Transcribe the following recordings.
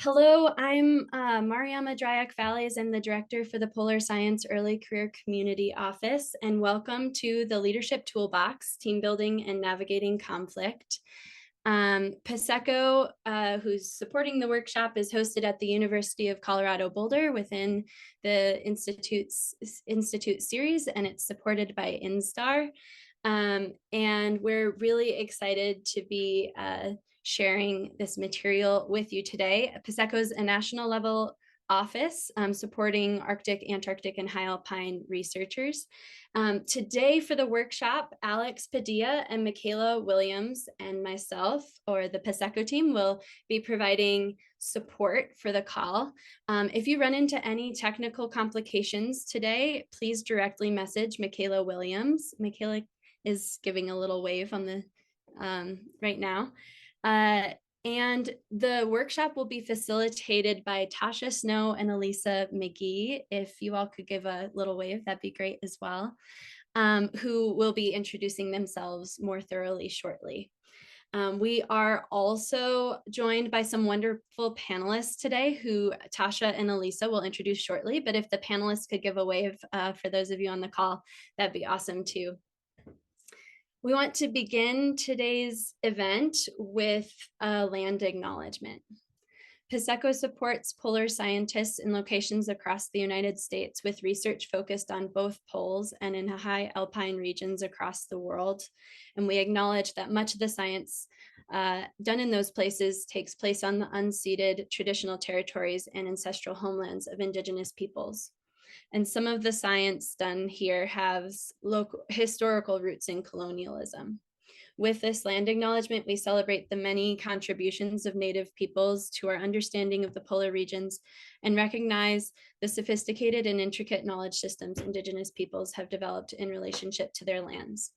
Hello, I'm Mariama Dryak-Valles. I'm the director for the Polar Science Early Career Community Office, and welcome to the Leadership Toolbox, Team Building and Navigating Conflict. PSECO, who's supporting the workshop, is hosted at the University of Colorado Boulder within the Institute series, and it's supported by INSTAR. And we're really excited to be sharing this material with you today. PSECO is a national level office supporting Arctic, Antarctic, and high alpine researchers. Today for the workshop, Alex Padilla and Michaela Williams and myself, or the PSECO team, will be providing support for the call. If you run into any technical complications today, please directly message Michaela Williams. Michaela is giving a little wave on the right now. And the workshop will be facilitated by Tasha Snow and Elisa McGee. If you all could give a little wave, that'd be great as well, who will be introducing themselves more thoroughly shortly. We are also joined by some wonderful panelists today who Tasha and Elisa will introduce shortly, but if the panelists could give a wave for those of you on the call, that'd be awesome too. We want to begin today's event with a land acknowledgement. PSECO supports polar scientists in locations across the United States with research focused on both poles and in high alpine regions across the world. And we acknowledge that much of the science done in those places takes place on the unceded traditional territories and ancestral homelands of Indigenous peoples. And some of the science done here has historical roots in colonialism. With this land acknowledgement, we celebrate the many contributions of Native peoples to our understanding of the polar regions and recognize the sophisticated and intricate knowledge systems Indigenous peoples have developed in relationship to their lands.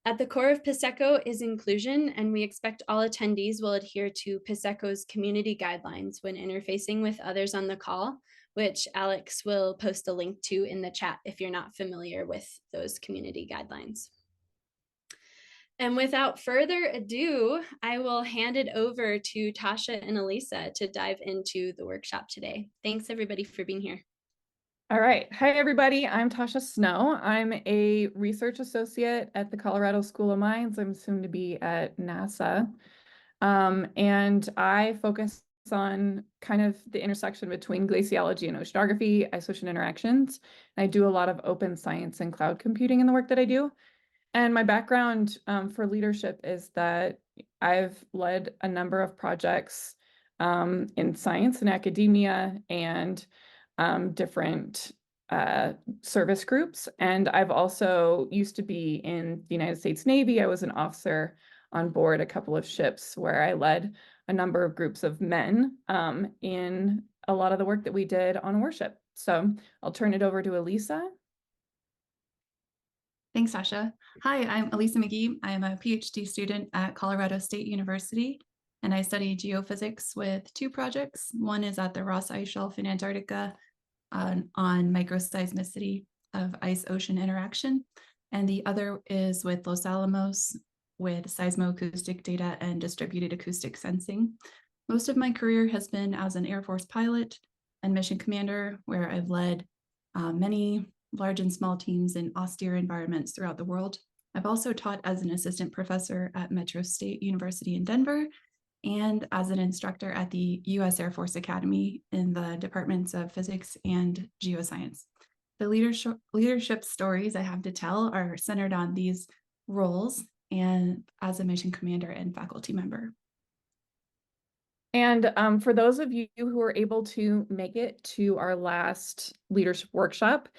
At the core of PSECO is inclusion, and we expect all attendees will adhere to PSECO's community guidelines when interfacing with others on the call, which Alex will post a link to in the chat if you're not familiar with those community guidelines. And without further ado, I will hand it over to Tasha and Elisa to dive into the workshop today. Thanks everybody for being here. All right. Hi, everybody. I'm Tasha Snow. I'm a research associate at the Colorado School of Mines. I'm soon to be at NASA. And I focus on kind of the intersection between glaciology and oceanography, ice-ocean interactions. I do a lot of open science and cloud computing in the work that I do. And my background for leadership is that I've led a number of projects in science and academia and different service groups. And I've also used to be in the United States Navy. I was an officer on board a couple of ships where I led a number of groups of men in a lot of the work that we did on warship. So I'll turn it over to Elisa. Thanks, Sasha. Hi, I'm Elisa McGee. I'm a PhD student at Colorado State University, and I study geophysics with two projects. One is at the Ross Ice Shelf in Antarctica on microseismicity of ice-ocean interaction, and the other is with Los Alamos with seismoacoustic data and distributed acoustic sensing. Most of my career has been as an Air Force pilot and mission commander, where I've led many large and small teams in austere environments throughout the world. I've also taught as an assistant professor at Metro State University in Denver and as an instructor at the U.S. Air Force Academy in the departments of physics and geoscience. The leadership stories I have to tell are centered on these roles and as a mission commander and faculty member. And for those of you who are able to make it to our last leadership workshop,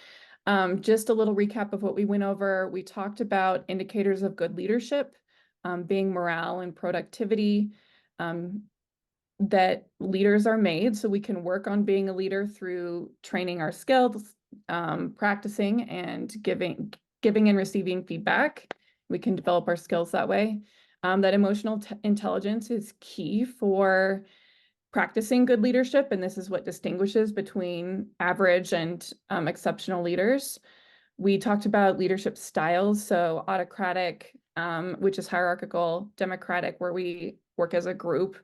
just a little recap of what we went over. We talked about indicators of good leadership, being morale and productivity, that leaders are made so we can work on being a leader through training our skills, practicing and giving and receiving feedback. We can develop our skills that way. That emotional intelligence is key for practicing good leadership, and this is what distinguishes between average and exceptional leaders. We talked about leadership styles, so autocratic, which is hierarchical, democratic, where we work as a group,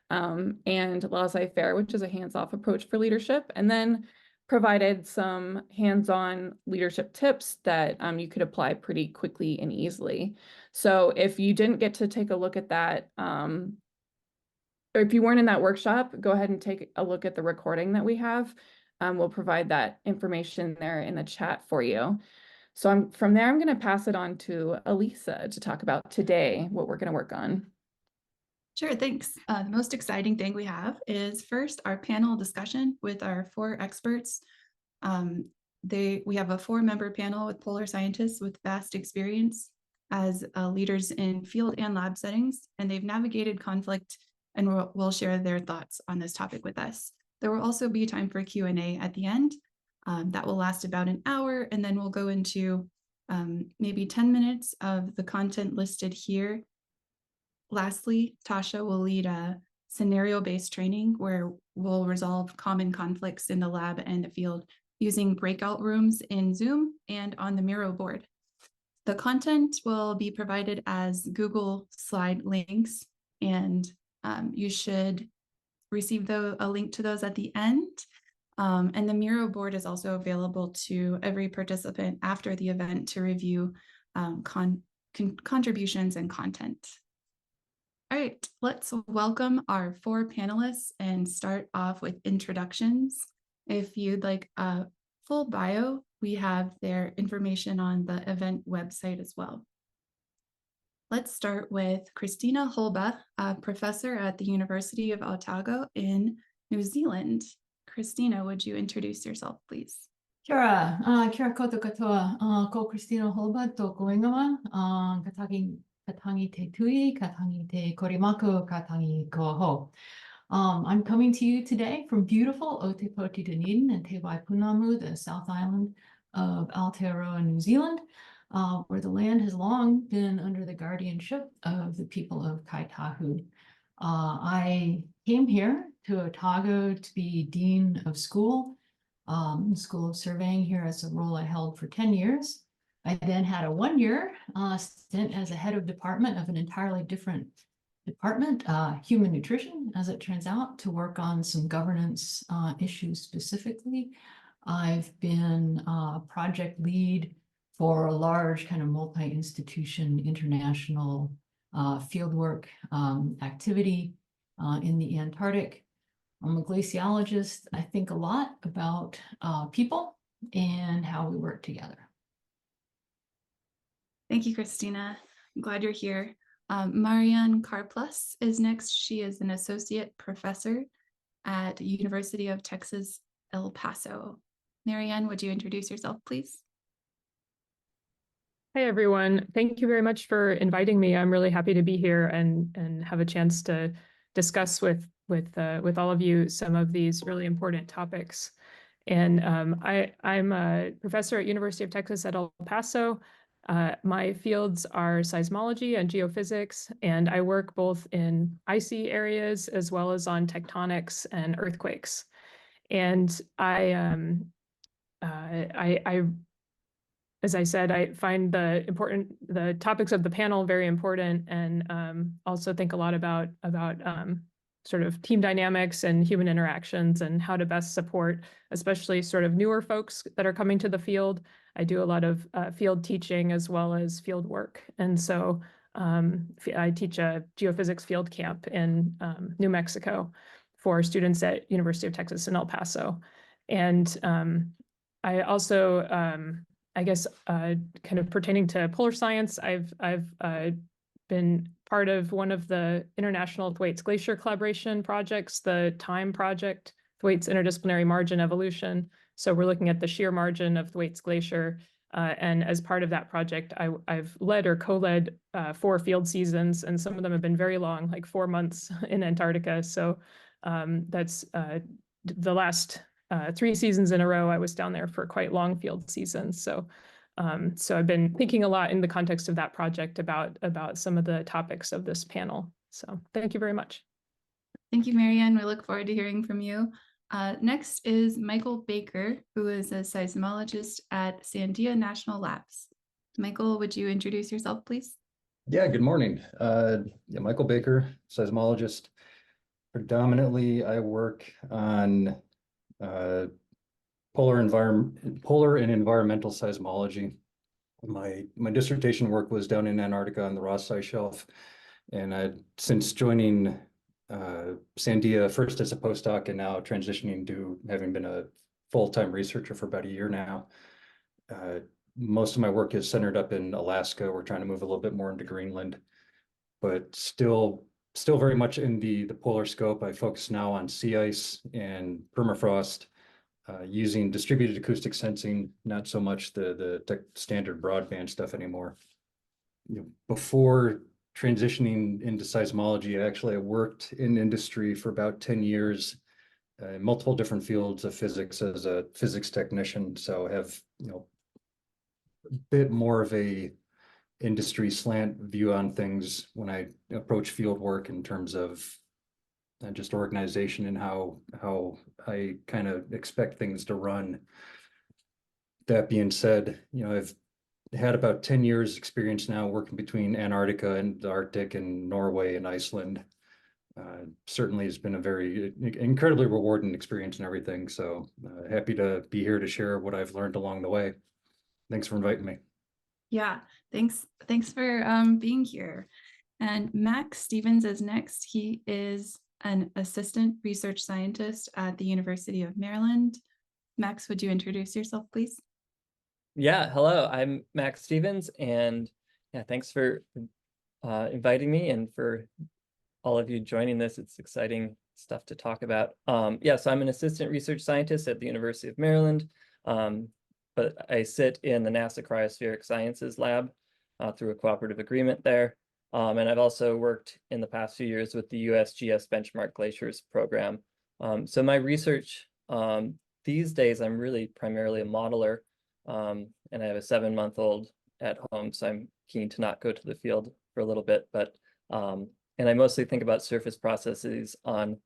and laissez-faire, which is a hands-off approach for leadership, and then provided some hands-on leadership tips that you could apply pretty quickly and easily. So if you didn't get to take a look at that, or if you weren't in that workshop, go ahead and take a look at the recording that we have. We'll provide that information there in the chat for you. So from there, I'm going to pass it on to Elisa to talk about today, what we're going to work on. Sure, thanks. The most exciting thing we have is first our panel discussion with our 4 experts. We have a 4-member panel with polar scientists with vast experience as leaders in field and lab settings, and they've navigated conflict and will share their thoughts on this topic with us. There will also be time for Q&A at the end. That will last about an hour, and then we'll go into maybe 10 minutes of the content listed here. Lastly, Tasha will lead a scenario-based training where we'll resolve common conflicts in the lab and the field using breakout rooms in Zoom and on the Miro board. The content will be provided as Google slide links, and you should receive a link to those at the end. And the Miro board is also available to every participant after the event to review contributions and content. All right, let's welcome our 4 panelists and start off with introductions. If you'd like a full bio, we have their information on the event website as well. Let's start with Christina Hulbe, a professor at the University of Otago in New Zealand. Christina, would you introduce yourself, please? Kia ora koutou katoa, ko Christina Hulbe tō koingawa, katangi te tui, katangi te korimaku, katangi koho. I'm coming to you today from beautiful Ōtepoti Dunedin and Te Waipunamu, the South Island of Aotearoa, New Zealand, where the land has long been under the guardianship of the people of Kaitahu. I came here to Otago to be Dean of School of Surveying here as a role I held for 10 years. I then had a 1-year stint as a head of department of an entirely different department, human nutrition, as it turns out, to work on some governance issues specifically. I've been a project lead for a large kind of multi-institution international fieldwork activity in the Antarctic. I'm a glaciologist. I think a lot about people and how we work together. Thank you, Christina. I'm glad you're here. Marianne Karplus is next. She is an associate professor at University of Texas, El Paso. Marianne, would you introduce yourself, please? Hi, everyone. Thank you very much for inviting me. I'm really happy to be here and have a chance to discuss with all of you some of these really important topics. And I'm a professor at University of Texas at El Paso. My fields are seismology and geophysics, and I work both in icy areas as well as on tectonics and earthquakes. And as I said, I find the topics of the panel very important, and also think a lot about sort of team dynamics and human interactions and how to best support, especially sort of newer folks that are coming to the field. I do a lot of field teaching as well as field work. And so I teach a geophysics field camp in New Mexico for students at University of Texas in El Paso. And I also, I guess, kind of pertaining to polar science, I've been part of one of the international Thwaites Glacier collaboration projects, the TIME project, Thwaites Interdisciplinary Margin Evolution. So we're looking at the shear margin of Thwaites Glacier. And as part of that project, I've led or co-led 4 field seasons, and some of them have been very long, like 4 months in Antarctica. So that's the last 3 seasons in a row, I was down there for quite long field seasons. So I've been thinking a lot in the context of that project about some of the topics of this panel. So thank you very much. Thank you, Marianne. We look forward to hearing from you. Next is Michael Baker, who is a seismologist at Sandia National Labs. Michael, would you introduce yourself, please? Yeah, good morning. Michael Baker, seismologist. Predominantly, I work on polar and environmental seismology. My dissertation work was down in Antarctica on the Ross Ice Shelf, and since joining Sandia first as a postdoc and now transitioning to having been a full-time researcher for about a year now, most of my work is centered up in Alaska. We're trying to move a little bit more into Greenland, but still very much in the polar scope. I focus now on sea ice and permafrost, using distributed acoustic sensing, not so much the standard broadband stuff anymore. Before transitioning into seismology, I worked in industry for about 10 years, in multiple different fields of physics as a physics technician. So I have, a bit more of a industry slant view on things when I approach field work in terms of just organization and how I kind of expect things to run. That being said, I've had about 10 years experience now working between Antarctica and the Arctic and Norway and Iceland. Certainly has been a very incredibly rewarding experience and everything. So happy to be here to share what I've learned along the way. Thanks for inviting me. Yeah, thanks for being here. And Max Stevens is next. He is an assistant research scientist at the University of Maryland. Max, would you introduce yourself, please? Yeah, hello, I'm Max Stevens, and yeah, thanks for inviting me and for all of you joining this. It's exciting stuff to talk about. So I'm an assistant research scientist at the University of Maryland, but I sit in the NASA Cryospheric Sciences Lab through a cooperative agreement there. And I've also worked in the past few years with the USGS Benchmark Glaciers program. So my research these days, I'm really primarily a modeler, and I have a 7-month-old at home, so I'm keen to not go to the field for a little bit, but and I mostly think about surface processes on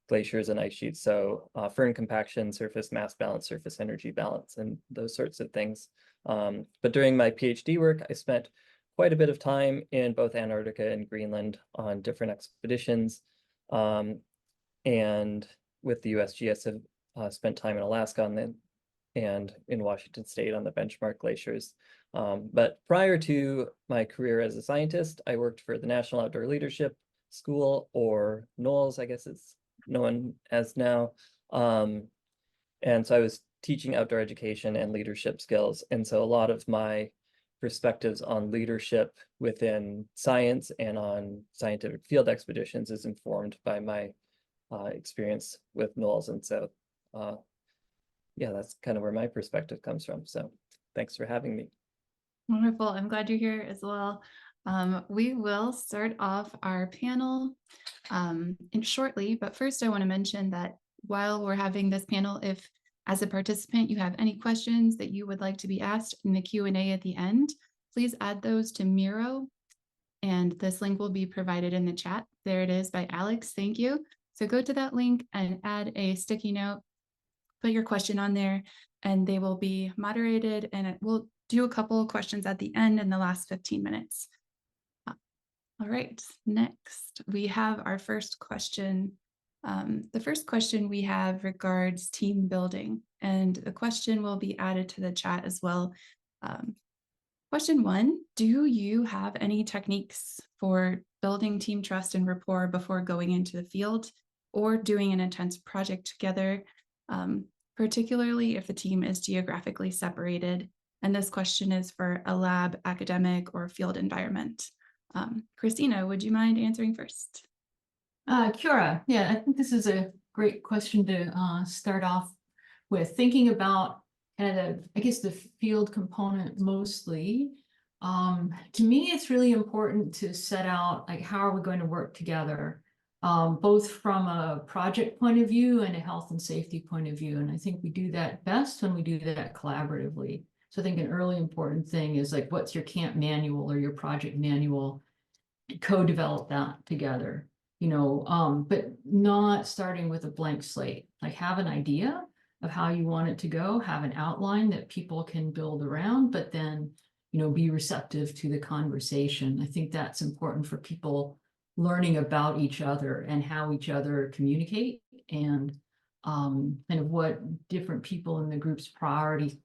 glaciers and ice sheets, so firn compaction, surface mass balance, surface energy balance, and those sorts of things. But during my PhD work, I spent quite a bit of time in both Antarctica and Greenland on different expeditions, and with the USGS have spent time in Alaska and in Washington State on the benchmark glaciers. But prior to my career as a scientist, I worked for the National Outdoor Leadership School, or NOLS, I guess it's known as now. And so I was teaching outdoor education and leadership skills. And so a lot of my perspectives on leadership within science and on scientific field expeditions is informed by my experience with NOLS. And so, yeah, that's kind of where my perspective comes from. So thanks for having me. Wonderful. I'm glad you're here as well. We will start off our panel shortly, but first I want to mention that while we're having this panel, if as a participant you have any questions that you would like to be asked in the Q&A at the end, please add those to Miro, and this link will be provided in the chat. There it is by Alex. Thank you. So go to that link and add a sticky note, put your question on there, and they will be moderated, and we'll do a couple of questions at the end in the last 15 minutes. All right, next we have our first question. The first question we have regards team building, and the question will be added to the chat as well. Question 1, do you have any techniques for building team trust and rapport before going into the field or doing an intense project together, particularly if the team is geographically separated? And this question is for a lab, academic, or field environment. Christina, would you mind answering first? Kura, yeah, I think this is a great question to start off with, thinking about kind of the field component mostly. To me, it's really important to set out like how are we going to work together, both from a project point of view and a health and safety point of view. And I think we do that best when we do that collaboratively. So I think an early important thing is like, what's your camp manual or your project manual? Co-develop that together, but not starting with a blank slate. Like, have an idea of how you want it to go, have an outline that people can build around, but then, be receptive to the conversation. I think that's important for people learning about each other and how each other communicate, and kind of what different people in the group's priorities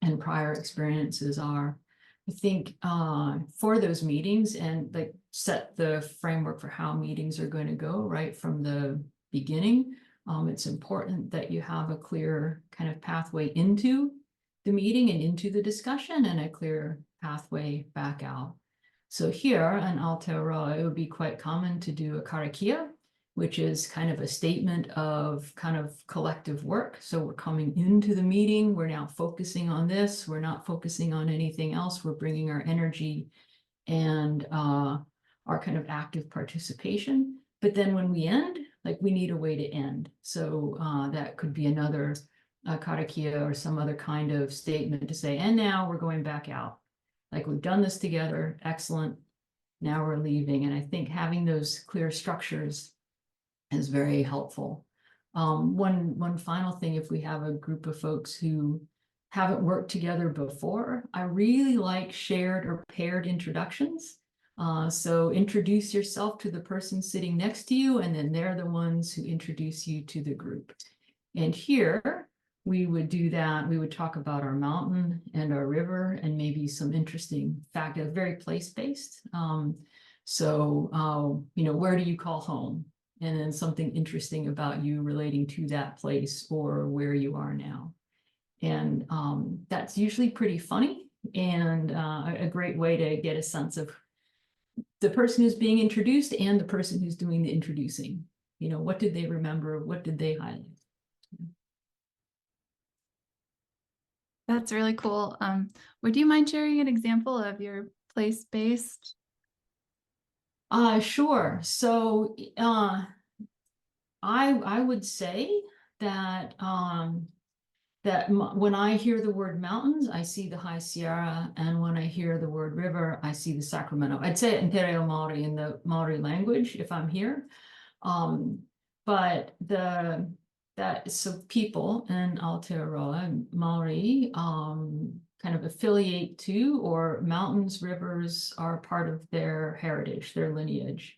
and prior experiences are. I think for those meetings, and like set the framework for how meetings are going to go right from the beginning, it's important that you have a clear kind of pathway into the meeting and into the discussion, and a clear pathway back out. So here in Aotearoa, it would be quite common to do a karakia, which is kind of a statement of kind of collective work. So we're coming into the meeting, we're now focusing on this, we're not focusing on anything else, we're bringing our energy and our kind of active participation. But then when we end, like, we need a way to end. So that could be another karakia or some other kind of statement to say, and now we're going back out. Like, we've done this together, excellent, now we're leaving. And I think having those clear structures is very helpful. One final thing, if we have a group of folks who haven't worked together before, I really like shared or paired introductions. So introduce yourself to the person sitting next to you, and then they're the ones who introduce you to the group. And here we would do that. We would talk about our mountain and our river, and maybe some interesting fact, very place-based. So, where do you call home? And then something interesting about you relating to that place or where you are now. And that's usually pretty funny, and a great way to get a sense of the person who's being introduced and the person who's doing the introducing. What did they remember? What did they highlight? That's really cool. Would you mind sharing an example of your place-based? Sure. So I would say that when I hear the word mountains, I see the High Sierra, and when I hear the word river, I see the Sacramento. I'd say it in Te Reo Māori, in the Māori language, if I'm here. But so people in Aotearoa Māori kind of affiliate to, or mountains, rivers are part of their heritage, their lineage.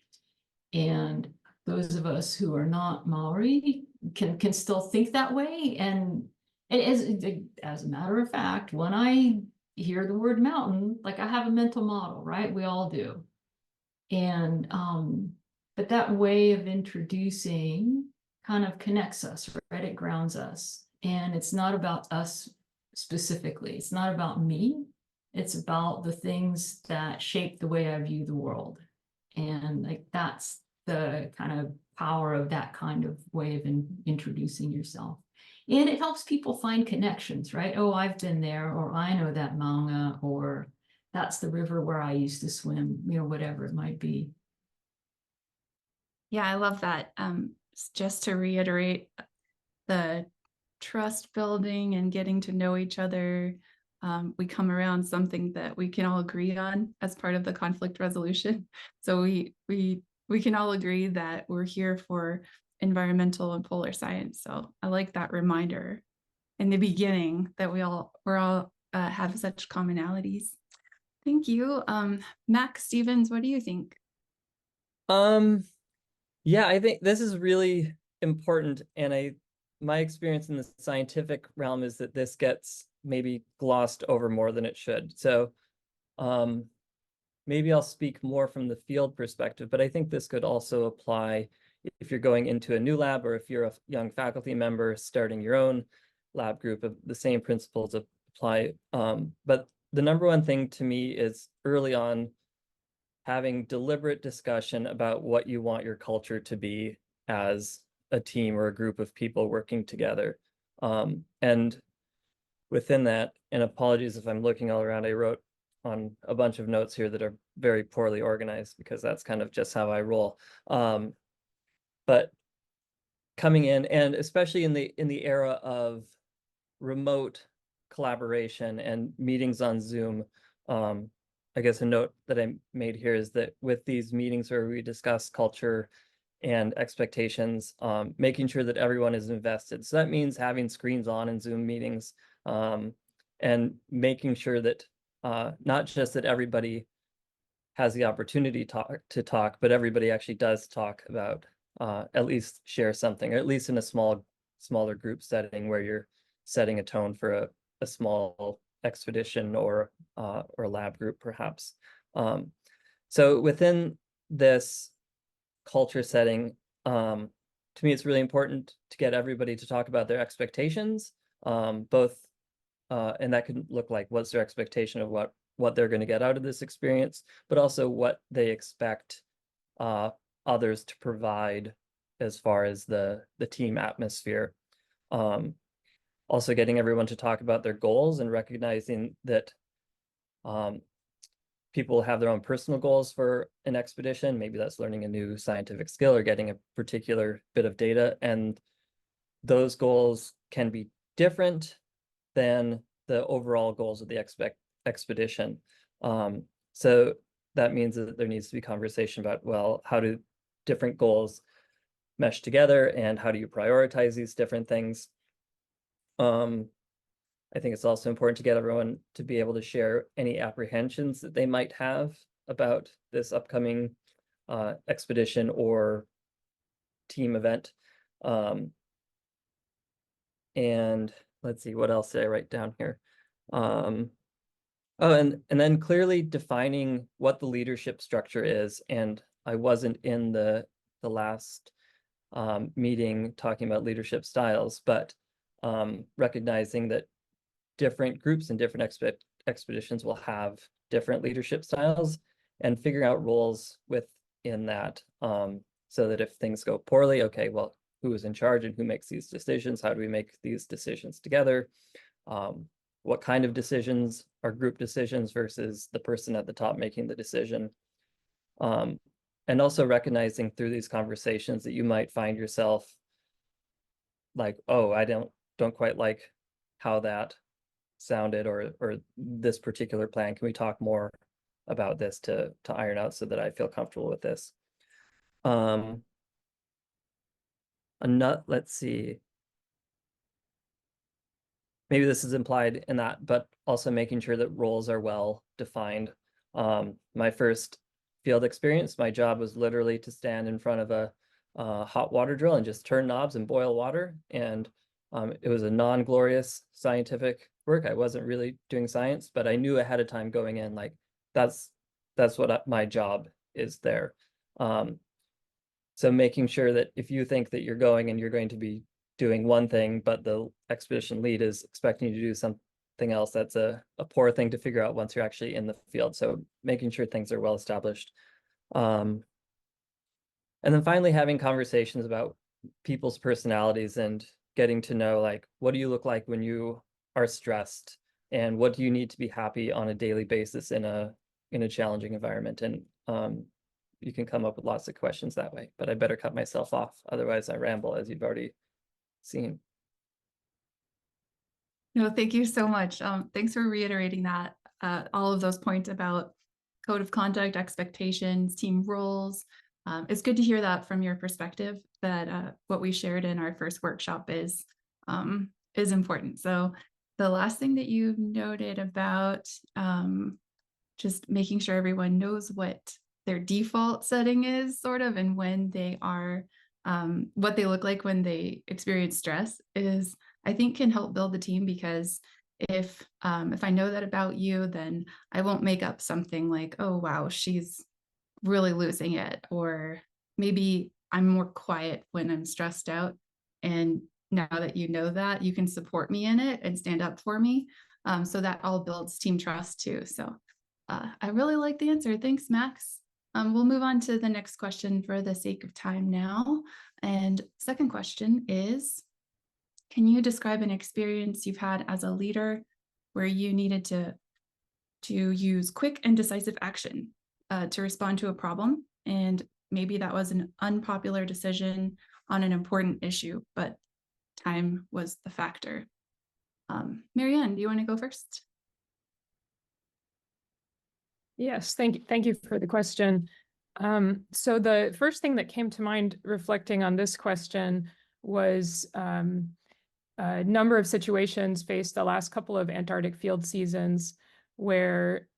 And those of us who are not Māori can still think that way. And as a matter of fact, when I hear the word mountain, like, I have a mental model, right? We all do. And but that way of introducing kind of connects us, right? It grounds us. And it's not about us specifically. It's not about me. It's about the things that shape the way I view the world. And like, that's the kind of power of that kind of way of introducing yourself. And it helps people find connections, right? Oh, I've been there, or I know that maunga, or that's the river where I used to swim, whatever it might be. Yeah, I love that. Just to reiterate, the trust building and getting to know each other. We come around something that we can all agree on as part of the conflict resolution. So we can all agree that we're here for environmental and polar science. So I like that reminder in the beginning that we're all have such commonalities. Thank you. Max Stevens, what do you think? Yeah, I think this is really important, and my experience in the scientific realm is that this gets maybe glossed over more than it should. So maybe I'll speak more from the field perspective, but I think this could also apply if you're going into a new lab, or if you're a young faculty member starting your own lab group. Of the same principles apply. But the number one thing to me is early on having deliberate discussion about what you want your culture to be as a team or a group of people working together. And within that, and apologies if I'm looking all around, I wrote on a bunch of notes here that are very poorly organized, because that's kind of just how I roll. But coming in, and especially in the era of remote collaboration and meetings on Zoom, I guess a note that I made here is that with these meetings where we discuss culture and expectations, making sure that everyone is invested. So that means having screens on in Zoom meetings, and making sure that not just that everybody has the opportunity to talk, but everybody actually does talk about, at least share something, or at least in a smaller group setting where you're setting a tone for a small expedition or lab group perhaps. So within this culture setting, to me, it's really important to get everybody to talk about their expectations, both, and that can look like what's their expectation of what they're going to get out of this experience, but also what they expect others to provide as far as the team atmosphere. Also getting everyone to talk about their goals and recognizing that people have their own personal goals for an expedition. Maybe that's learning a new scientific skill or getting a particular bit of data. And those goals can be different than the overall goals of the expedition. So that means that there needs to be conversation about, well, how do different goals mesh together and how do you prioritize these different things? I think it's also important to get everyone to be able to share any apprehensions that they might have about this upcoming expedition or team event. And let's see, what else did I write down here? Oh, and then clearly defining what the leadership structure is. And I wasn't in the last meeting talking about leadership styles, but recognizing that different groups and different expeditions will have different leadership styles, and figuring out roles within that, so that if things go poorly, okay, well, who is in charge and who makes these decisions? How do we make these decisions together? What kind of decisions are group decisions versus the person at the top making the decision? And also recognizing through these conversations that you might find yourself like, oh, I don't quite like how that sounded, or this particular plan. Can we talk more about this to iron out so that I feel comfortable with this? Let's see. Maybe this is implied in that, but also making sure that roles are well defined. My first field experience, my job was literally to stand in front of a hot water drill and just turn knobs and boil water. And it was a non-glorious scientific work. I wasn't really doing science, but I knew ahead of time going in, like, that's what my job is there. So making sure that if you think that you're going and you're going to be doing one thing, but the expedition lead is expecting you to do something else, that's a poor thing to figure out once you're actually in the field. So making sure things are well established. And then finally having conversations about people's personalities and getting to know, like, what do you look like when you are stressed, and what do you need to be happy on a daily basis in a challenging environment? And you can come up with lots of questions that way, but I better cut myself off, otherwise I ramble, as you've already seen. No, thank you so much. Thanks for reiterating that, all of those points about code of conduct, expectations, team roles. It's good to hear that from your perspective, that what we shared in our first workshop is important. So the last thing that you noted about just making sure everyone knows what their default setting is, sort of, and when they are, what they look like when they experience stress, is, I think, can help build the team. Because if I know that about you, then I won't make up something like, oh, wow, she's really losing it, or maybe I'm more quiet when I'm stressed out. And now that you know that, you can support me in it and stand up for me. So that all builds team trust too. So I really like the answer. Thanks, Max. We'll move on to the next question for the sake of time now. And second question is, can you describe an experience you've had as a leader where you needed to use quick and decisive action to respond to a problem? And maybe that was an unpopular decision on an important issue, but time was the factor. Marianne, do you want to go first? Yes, thank you for the question. So the first thing that came to mind reflecting on this question was a number of situations faced the last couple of Antarctic field seasons where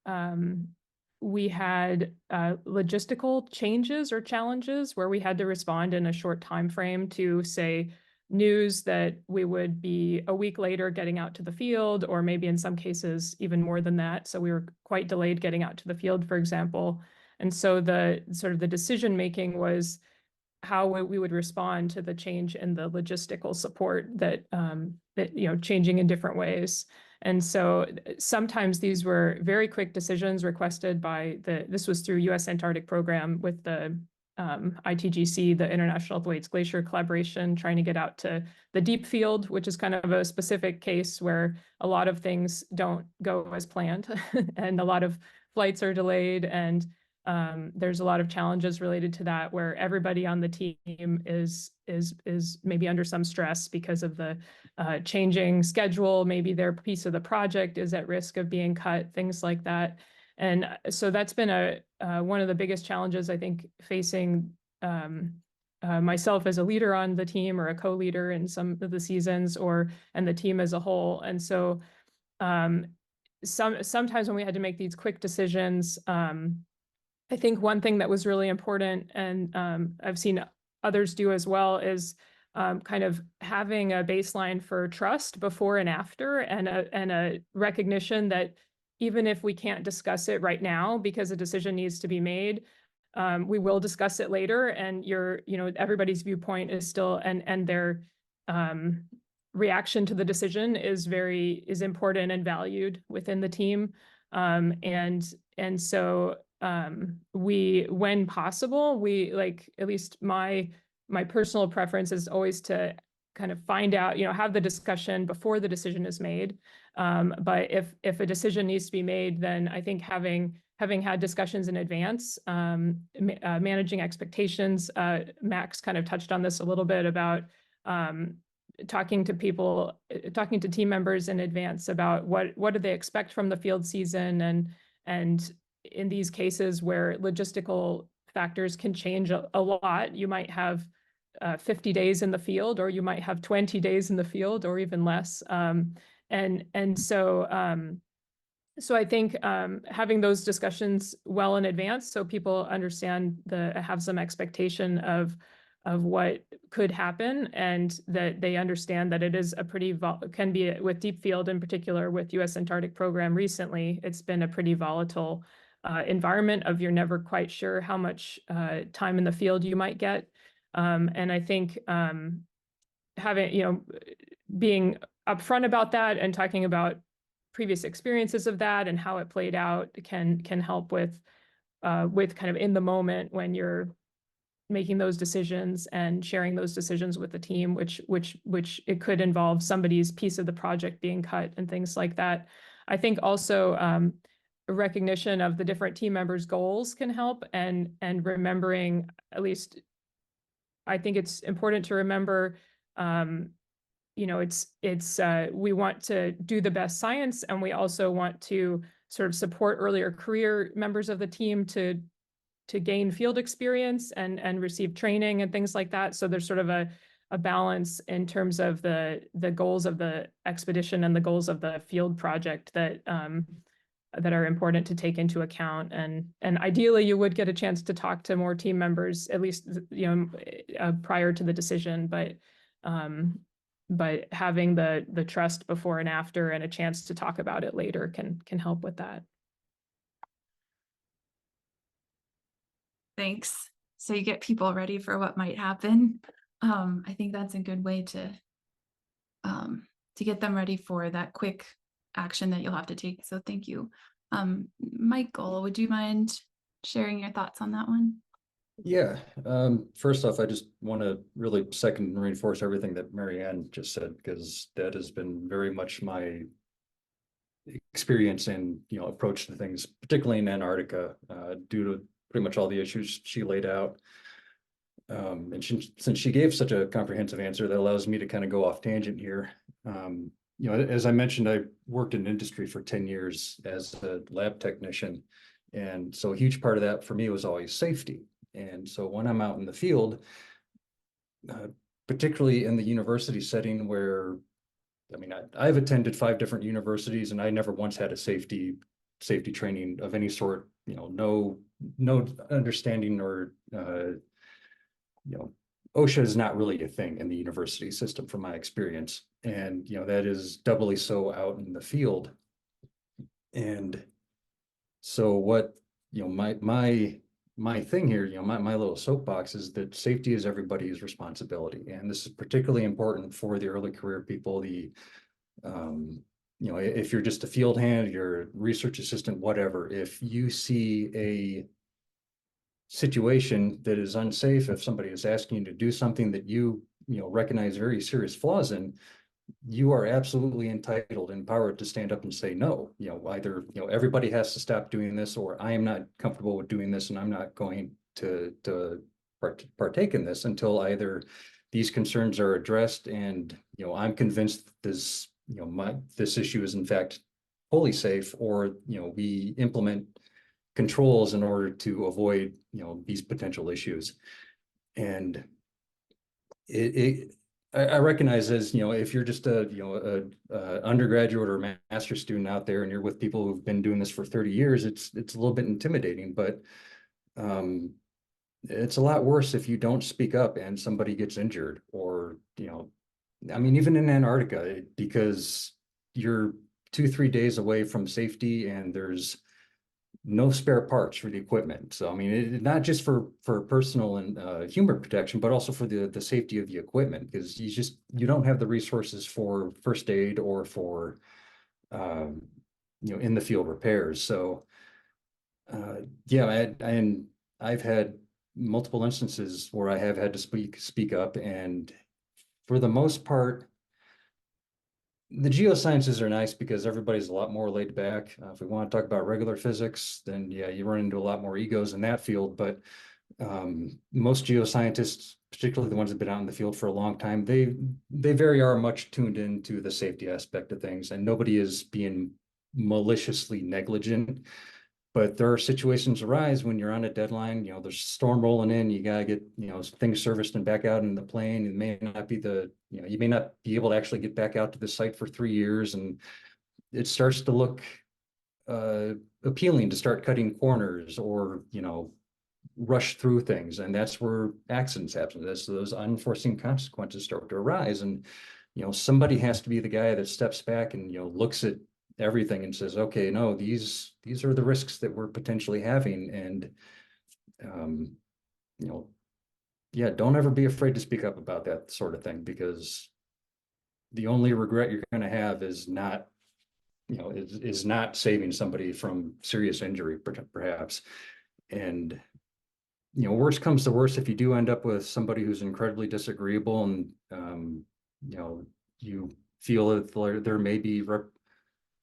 we had logistical changes or challenges where we had to respond in a short time frame to, say, news that we would be a week later getting out to the field, or maybe in some cases even more than that. So we were quite delayed getting out to the field, for example. And so the sort of the decision making was how we would respond to the change in the logistical support that changing in different ways. And so sometimes these were very quick decisions requested by this was through US Antarctic program with the ITGC, the International Thwaites Glacier Collaboration, trying to get out to the deep field, which is kind of a specific case where a lot of things don't go as planned and a lot of flights are delayed, and there's a lot of challenges related to that, where everybody on the team is maybe under some stress because of the changing schedule. Maybe their piece of the project is at risk of being cut, things like that. And so that's been one of the biggest challenges, I think, facing myself as a leader on the team or a co-leader in some of the seasons, and the team as a whole. And so sometimes when we had to make these quick decisions, I think one thing that was really important, and I've seen others do as well, is kind of having a baseline for trust before and after, and a recognition that even if we can't discuss it right now because a decision needs to be made, we will discuss it later, and everybody's viewpoint is still, and their reaction to the decision is important and valued within the team. And so when possible, at least my personal preference is always to kind of find out, have the discussion before the decision is made. But if a decision needs to be made, then I think having had discussions in advance, managing expectations, Max kind of touched on this a little bit about talking to team members in advance about what do they expect from the field season, and in these cases where logistical factors can change a lot, you might have 50 days in the field, or you might have 20 days in the field, or even less. So I think having those discussions well in advance, so people understand have some expectation of what could happen, and that they understand that it is can be, with deep field in particular, with US Antarctic program recently, it's been a pretty volatile environment of you're never quite sure how much time in the field you might get. And I think being upfront about that and talking about previous experiences of that and how it played out can help with kind of in the moment when you're making those decisions and sharing those decisions with the team, which it could involve somebody's piece of the project being cut and things like that. I think also a recognition of the different team members' goals can help, and remembering, at least I think it's important to remember, we want to do the best science, and we also want to sort of support earlier career members of the team to gain field experience and receive training and things like that. So there's sort of a balance in terms of the goals of the expedition and the goals of the field project that are important to take into account. And ideally you would get a chance to talk to more team members, at least, prior to the decision, but having the trust before and after and a chance to talk about it later can help with that. Thanks. So you get people ready for what might happen. I think that's a good way to get them ready for that quick action that you'll have to take. So thank you. Michael, would you mind sharing your thoughts on that one? Yeah. First off, I just want to really second and reinforce everything that Marianne just said, because that has been very much my experience and approach to things, particularly in Antarctica, due to pretty much all the issues she laid out. And since she gave such a comprehensive answer, that allows me to kind of go off tangent here. As I mentioned, I worked in industry for 10 years as a lab technician. And so a huge part of that for me was always safety. And so when I'm out in the field, particularly in the university setting where, I've attended 5 different universities and I never once had a safety safety training of any sort, no understanding or, OSHA is not really a thing in the university system from my experience. And, that is doubly so out in the field. And so what, my thing here, my little soapbox is that safety is everybody's responsibility. And this is particularly important for the early career people, if you're just a field hand, you're a research assistant, whatever, if you see a situation that is unsafe, if somebody is asking you to do something that you recognize very serious flaws in, you are absolutely entitled and empowered to stand up and say no. Either everybody has to stop doing this, or I am not comfortable with doing this and I'm not going to partake in this until either these concerns are addressed and I'm convinced this this issue is in fact fully safe, or we implement controls in order to avoid these potential issues. And I recognize, as if you're just a undergraduate or master's student out there and you're with people who've been doing this for 30 years, it's a little bit intimidating, but it's a lot worse if you don't speak up and somebody gets injured, or I mean, even in Antarctica, because you're 2-3 days away from safety and there's no spare parts for the equipment. So, I mean, not just for personal and human protection, but also for the safety of the equipment, because you don't have the resources for first aid or for, in the field repairs. So, and I've had multiple instances where I have had to speak up, and for the most part, the geosciences are nice because everybody's a lot more laid back. If we want to talk about regular physics, then yeah, you run into a lot more egos in that field. But most geoscientists, particularly the ones that have been out in the field for a long time, they very are much tuned into the safety aspect of things, and nobody is being maliciously negligent. But there are situations arise when you're on a deadline, there's a storm rolling in, you gotta get, things serviced and back out in the plane. It may not be you may not be able to actually get back out to the site for 3 years. And it starts to look appealing to start cutting corners or, rush through things. And that's where accidents happen. Those unforeseen consequences start to arise. And, somebody has to be the guy that steps back and, looks at everything and says, okay, no, these are the risks that we're potentially having. And, yeah, don't ever be afraid to speak up about that sort of thing, because the only regret you're going to have is not, is not saving somebody from serious injury, perhaps. And, worst comes to worst, if you do end up with somebody who's incredibly disagreeable and, you feel that there may be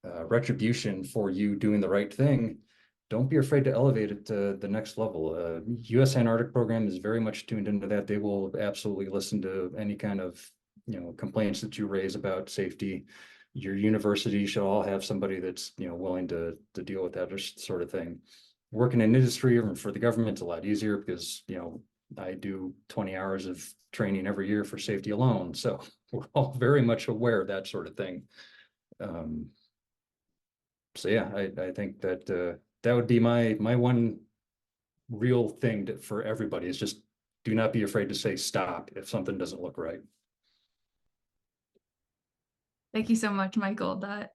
retribution for you doing the right thing, don't be afraid to elevate it to the next level. U.S. Antarctic program is very much tuned into that. They will absolutely listen to any kind of, complaints that you raise about safety. Your university should all have somebody that's, willing to deal with that sort of thing. Working in industry or for the government's a lot easier because, I do 20 hours of training every year for safety alone. So we're all very much aware of that sort of thing. So yeah, I think that that would be my one real thing for everybody, is just do not be afraid to say stop if something doesn't look right. Thank you so much, Michael. That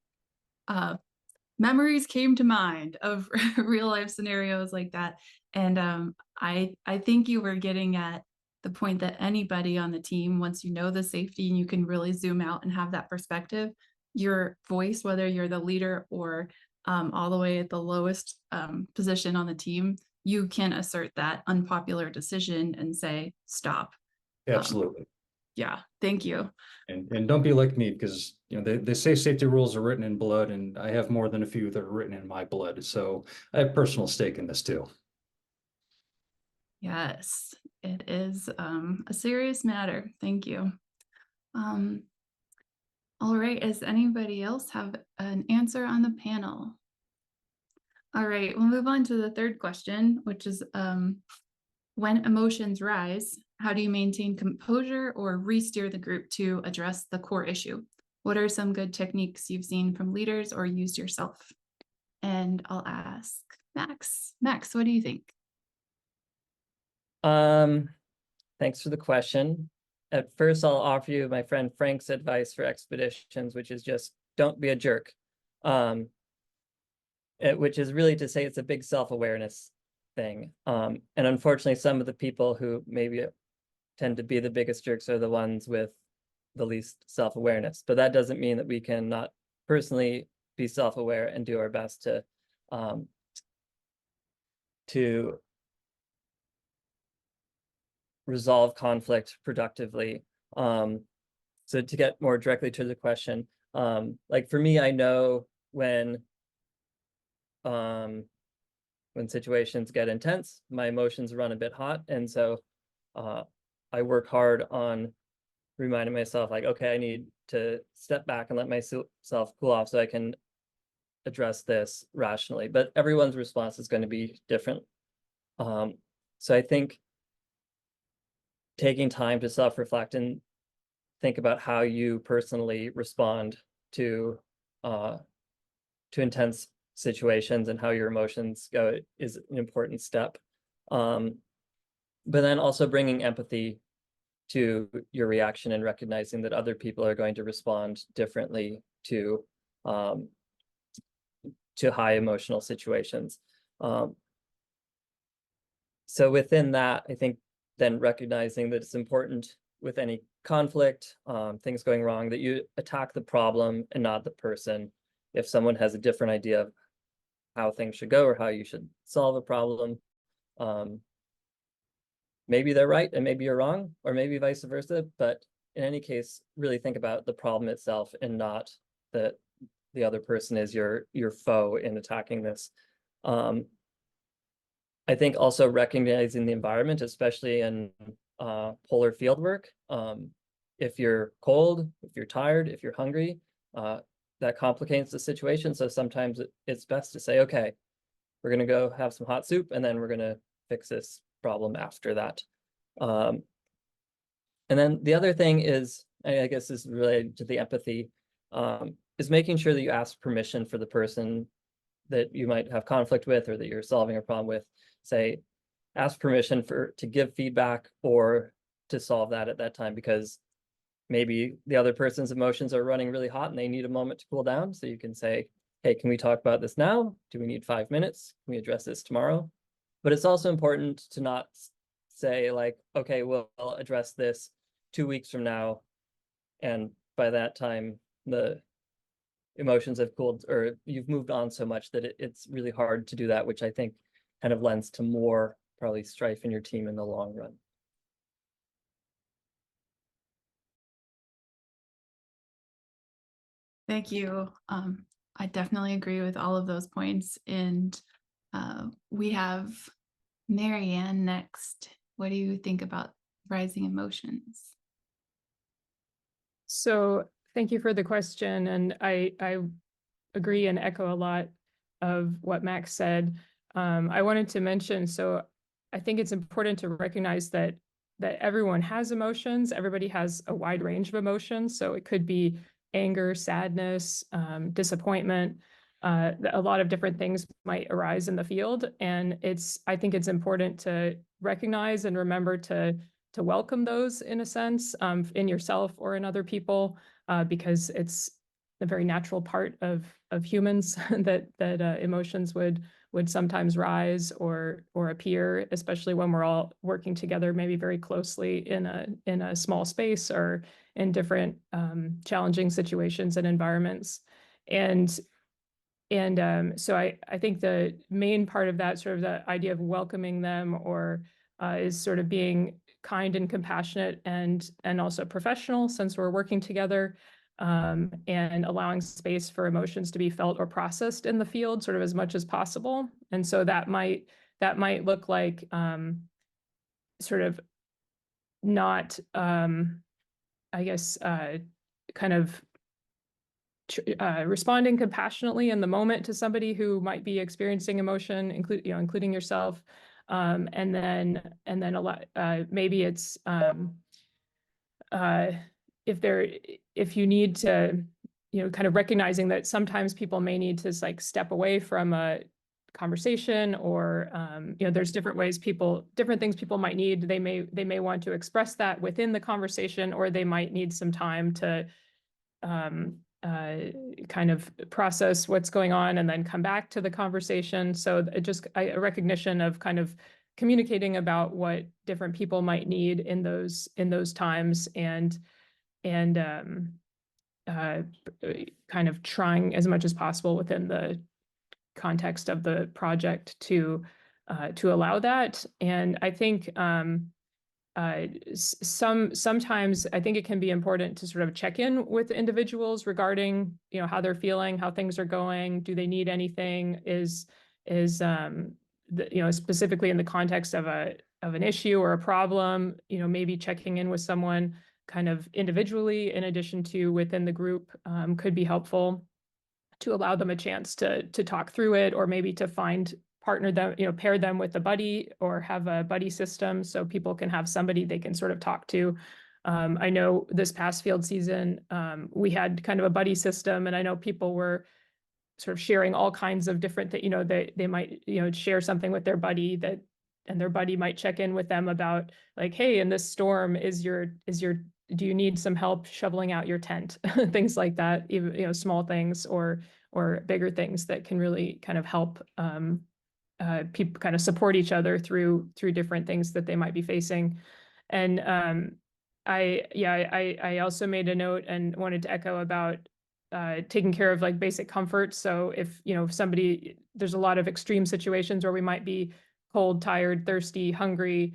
memories came to mind of real life scenarios like that. And I think you were getting at the point that anybody on the team, once you know the safety and you can really zoom out and have that perspective, your voice, whether you're the leader or all the way at the lowest position on the team, you can assert that unpopular decision and say, stop. Absolutely. Yeah, thank you. And don't be like me, because they say safety rules are written in blood, and I have more than a few that are written in my blood. So I have personal stake in this too. Yes, it is a serious matter. Thank you. All right, does anybody else have an answer on the panel? All right, we'll move on to the third question, which is when emotions rise, how do you maintain composure or re-steer the group to address the core issue? What are some good techniques you've seen from leaders or used yourself? And I'll ask Max. Max, what do you think? Thanks for the question. At first, I'll offer you my friend Frank's advice for expeditions, which is just don't be a jerk. Which is really to say it's a big self-awareness thing. And unfortunately, some of the people who maybe tend to be the biggest jerks are the ones with the least self-awareness. But that doesn't mean that we can not personally be self-aware and do our best to resolve conflict productively. So to get more directly to the question, like for me, I know when situations get intense, my emotions run a bit hot. And so I work hard on reminding myself like, okay, I need to step back and let myself cool off so I can address this rationally. But everyone's response is going to be different. So I think taking time to self-reflect and think about how you personally respond to intense situations and how your emotions go is an important step. But then also bringing empathy to your reaction and recognizing that other people are going to respond differently to high emotional situations. So within that, I think then recognizing that it's important with any conflict, things going wrong, that you attack the problem and not the person. If someone has a different idea of how things should go or how you should solve a problem, maybe they're right and maybe you're wrong, or maybe vice versa. But in any case, really think about the problem itself and not that the other person is your foe in attacking this. I think also recognizing the environment, especially in polar field work. If you're cold, if you're tired, if you're hungry, that complicates the situation. So sometimes it's best to say, okay, we're going to go have some hot soup and then we're going to fix this problem after that. And then the other thing is, I guess this is related to the empathy, is making sure that you ask permission for the person that you might have conflict with or that you're solving a problem with. Say, ask permission to give feedback or to solve that at that time, because maybe the other person's emotions are running really hot and they need a moment to cool down. So you can say, hey, can we talk about this now? Do we need 5 minutes? Can we address this tomorrow? But it's also important to not say like, okay, we'll address this 2 weeks from now. And by that time, the emotions have cooled or you've moved on so much that it's really hard to do that, which I think kind of lends to more probably strife in your team in the long run. Thank you. I definitely agree with all of those points. And we have Marianne next. What do you think about rising emotions? So thank you for the question. And I agree and echo a lot of what Max said. I wanted to mention, so I think it's important to recognize that everyone has emotions. Everybody has a wide range of emotions. So it could be anger, sadness, disappointment. A lot of different things might arise in the field. And I think it's important to recognize and remember to welcome those in a sense, in yourself or in other people, because it's a very natural part of humans that emotions would sometimes rise or appear, especially when we're all working together, maybe very closely in a small space or in different challenging situations and environments. And so I think the main part of that, sort of the idea of welcoming them is sort of being kind and compassionate and also professional, since we're working together, and allowing space for emotions to be felt or processed in the field sort of as much as possible. And so that might look like sort of not, I guess, kind of responding compassionately in the moment to somebody who might be experiencing emotion, including yourself. And then a lot, maybe it's if you need to kind of recognizing that sometimes people may need to like step away from a conversation, or there's different ways different things people might need. They may want to express that within the conversation, or they might need some time to kind of process what's going on and then come back to the conversation. So just a recognition of kind of communicating about what different people might need in those times, and kind of trying as much as possible within the context of the project to allow that. And I think sometimes I think it can be important to sort of check in with individuals regarding how they're feeling, how things are going, do they need anything, specifically in the context of an issue or a problem, maybe checking in with someone kind of individually in addition to within the group could be helpful to allow them a chance to talk through it, or maybe to pair them with a buddy, or have a buddy system so people can have somebody they can sort of talk to. I know this past field season, we had kind of a buddy system, and I know people were sort of sharing all kinds of different things. They might share something with their buddy, and their buddy might check in with them about like, hey, in this storm, do you need some help shoveling out your tent? Things like that, even small things or bigger things that can really kind of help people kind of support each other through different things that they might be facing. And I also made a note and wanted to echo about taking care of like basic comfort. So if there's a lot of extreme situations where we might be cold, tired, thirsty, hungry.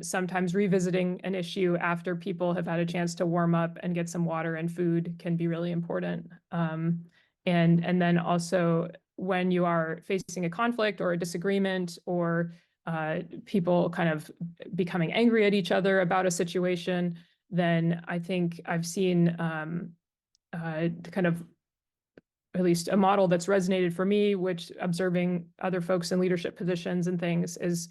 Sometimes revisiting an issue after people have had a chance to warm up and get some water and food can be really important. And then also when you are facing a conflict or a disagreement, or people kind of becoming angry at each other about a situation, then I think I've seen kind of at least a model that's resonated for me, which observing other folks in leadership positions and things is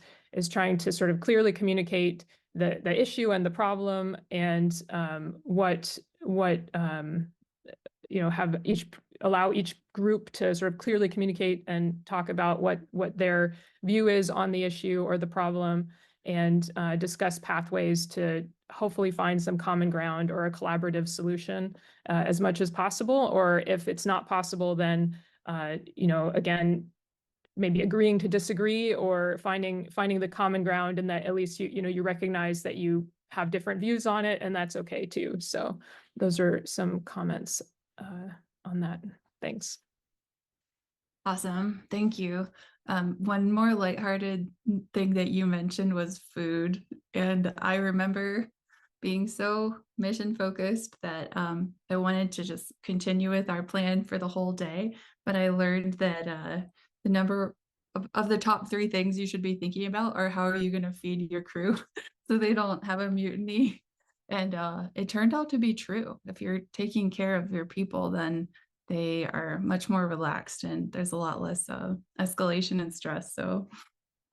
trying to sort of clearly communicate the issue and the problem, and allow each group to sort of clearly communicate and talk about what their view is on the issue or the problem, and discuss pathways to hopefully find some common ground or a collaborative solution as much as possible. Or if it's not possible, then again, maybe agreeing to disagree, or finding the common ground, and that at least you recognize that you have different views on it, and that's okay too. So those are some comments on that. Thanks. Awesome. Thank you. One more lighthearted thing that you mentioned was food. And I remember being so mission focused that I wanted to just continue with our plan for the whole day. But I learned that the number of the top 3 things you should be thinking about are how are you going to feed your crew so they don't have a mutiny. And it turned out to be true. If you're taking care of your people, then they are much more relaxed, and there's a lot less escalation and stress. So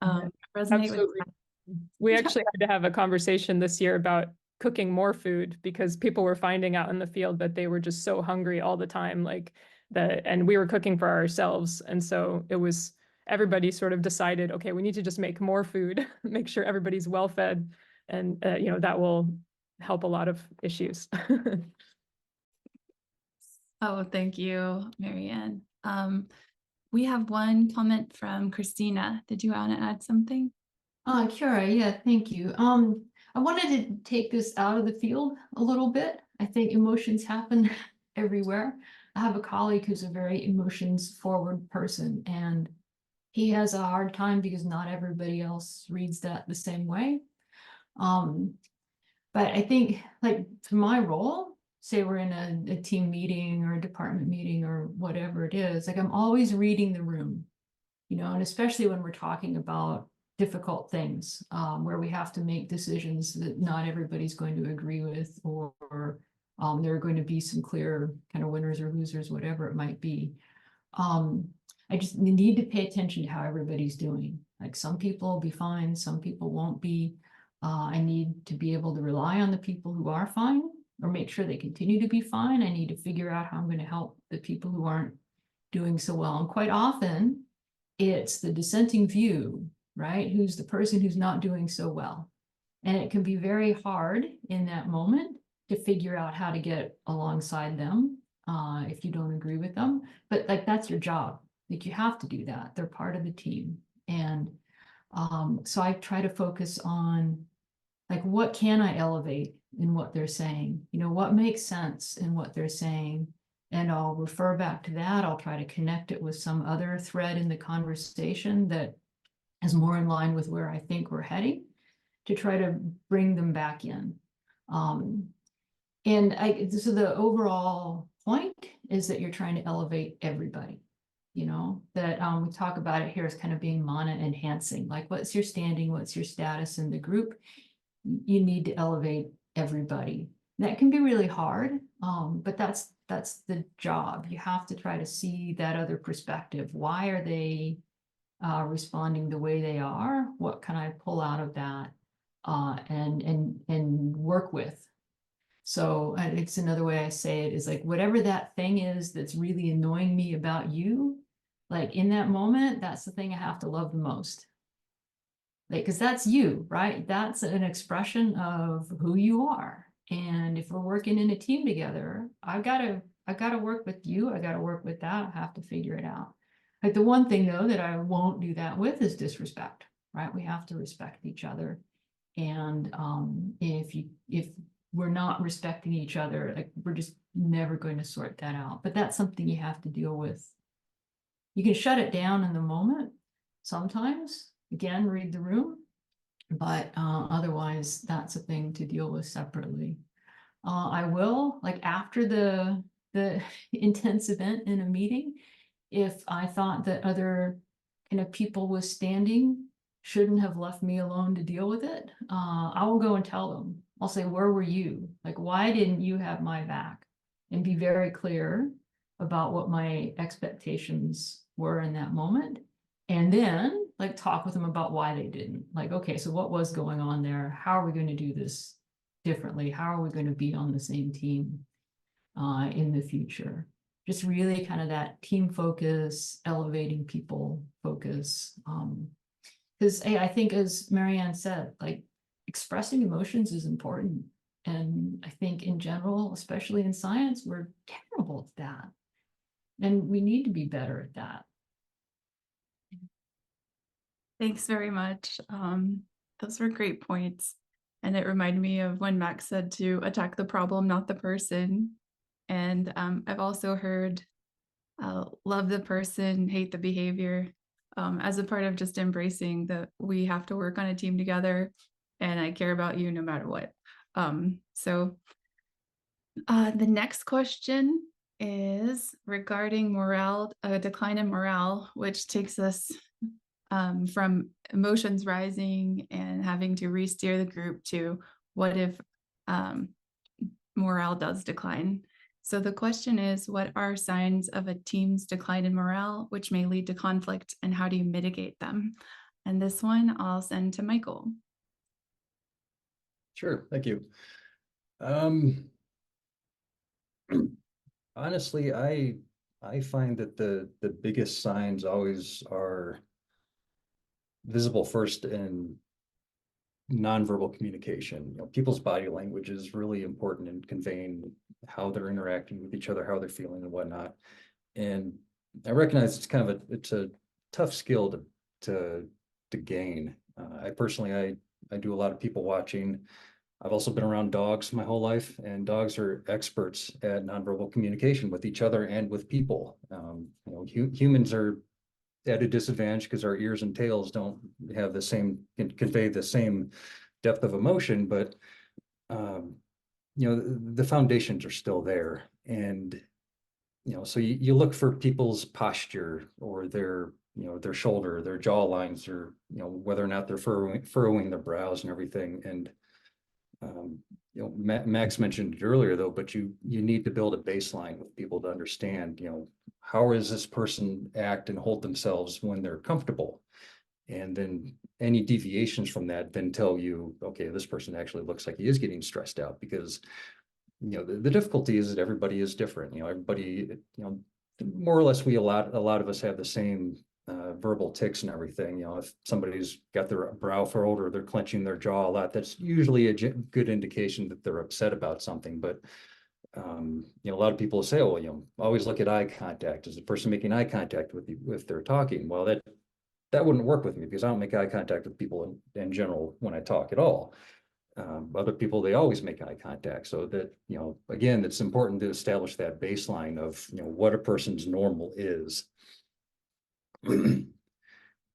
resonate Absolutely. with that. We actually had to have a conversation this year about cooking more food, because people were finding out in the field that they were just so hungry all the time, and we were cooking for ourselves. And so everybody sort of decided, okay, we need to just make more food, make sure everybody's well fed, and that will help a lot of issues. Oh, thank you, Marianne. We have one comment from Christina. Did you want to add something? Kura, yeah, thank you. I wanted to take this out of the field a little bit. I think emotions happen everywhere. I have a colleague who's a very emotions forward person, and he has a hard time because not everybody else reads that the same way. But I think, like, for my role, say we're in a team meeting or a department meeting or whatever it is, like I'm always reading the room, and especially when we're talking about difficult things where we have to make decisions that not everybody's going to agree with, or there are going to be some clear kind of winners or losers, whatever it might be. I just need to pay attention to how everybody's doing. Like some people will be fine, some people won't be. I need to be able to rely on the people who are fine or make sure they continue to be fine. I need to figure out how I'm going to help the people who aren't doing so well. And quite often it's the dissenting view, right? Who's the person who's not doing so well. And it can be very hard in that moment to figure out how to get alongside them if you don't agree with them. But like, that's your job. Like, you have to do that. They're part of the team. And so I try to focus on, like, what can I elevate in what they're saying? You know, what makes sense in what they're saying? And I'll refer back to that. I'll try to connect it with some other thread in the conversation that is more in line with where I think we're heading, to try to bring them back in. So the overall point is that you're trying to elevate everybody. You know, that we talk about it here as kind of being mana enhancing, like, what's your standing, what's your status in the group? You need to elevate everybody. That can be really hard, but that's the job. You have to try to see that other perspective. Why are they responding the way they are? What can I pull out of that and work with? So it's another way I say it is, like, whatever that thing is that's really annoying me about you, like, in that moment, that's the thing I have to love the most. Like, because that's you, right? That's an expression of who you are. And if we're working in a team together, I've got to work with you. I got to work with that. I have to figure it out. Like, the one thing, though, that I won't do that with is disrespect, right? We have to respect each other. And if we're not respecting each other, like, we're just never going to sort that out. But that's something you have to deal with. You can shut it down in the moment sometimes. Again, read the room. But otherwise, that's a thing to deal with separately. I will, like, after the intense event in a meeting, if I thought that other kind of people withstanding shouldn't have left me alone to deal with it, I will go and tell them. I'll say, where were you? Like, why didn't you have my back? And be very clear about what my expectations were in that moment. And then, like, talk with them about why they didn't. Like, okay, so what was going on there? How are we going to do this differently? How are we going to be on the same team in the future? Just really kind of that team focus, elevating people focus. Because I think, as Marianne said, like, expressing emotions is important. And I think in general, especially in science, we're terrible at that. And we need to be better at that. Thanks very much. Those were great points. And it reminded me of when Max said to attack the problem, not the person. And I've also heard love the person, hate the behavior, as a part of just embracing that we have to work on a team together, and I care about you no matter what. So the next question is regarding morale, a decline in morale, which takes us from emotions rising and having to re-steer the group to what if morale does decline. So the question is, what are signs of a team's decline in morale, which may lead to conflict, and how do you mitigate them? And this one I'll send to Michael. Sure, thank you. Honestly, I find that the biggest signs always are visible first in nonverbal communication. You know, people's body language is really important in conveying how they're interacting with each other, how they're feeling and whatnot. And I recognize it's kind of it's a tough skill to gain. I personally, I do a lot of people watching. I've also been around dogs my whole life, and dogs are experts at nonverbal communication with each other and with people. You know, humans are at a disadvantage because our ears and tails don't have the same, can convey the same depth of emotion, but you know, the foundations are still there. And you know, so you look for people's posture or their, you know, their shoulder, their jaw lines, or you know, whether or not they're furrowing their brows and everything. And you know, Max mentioned it earlier though, but you need to build a baseline with people to understand, you know, how does this person act and hold themselves when they're comfortable? And then any deviations from that then tell you, okay, this person actually looks like he is getting stressed out, because the difficulty is that everybody is different. Everybody, more or less, a lot of us have the same verbal tics and everything. If somebody's got their brow furrowed or they're clenching their jaw a lot, that's usually a good indication that they're upset about something. But a lot of people say, "Oh, always look at eye contact. Is the person making eye contact with you if they're talking?" Well, that wouldn't work with me because I don't make eye contact with people in general when I talk at all. Other people, they always make eye contact. So that, again, it's important to establish that baseline of, what a person's normal is.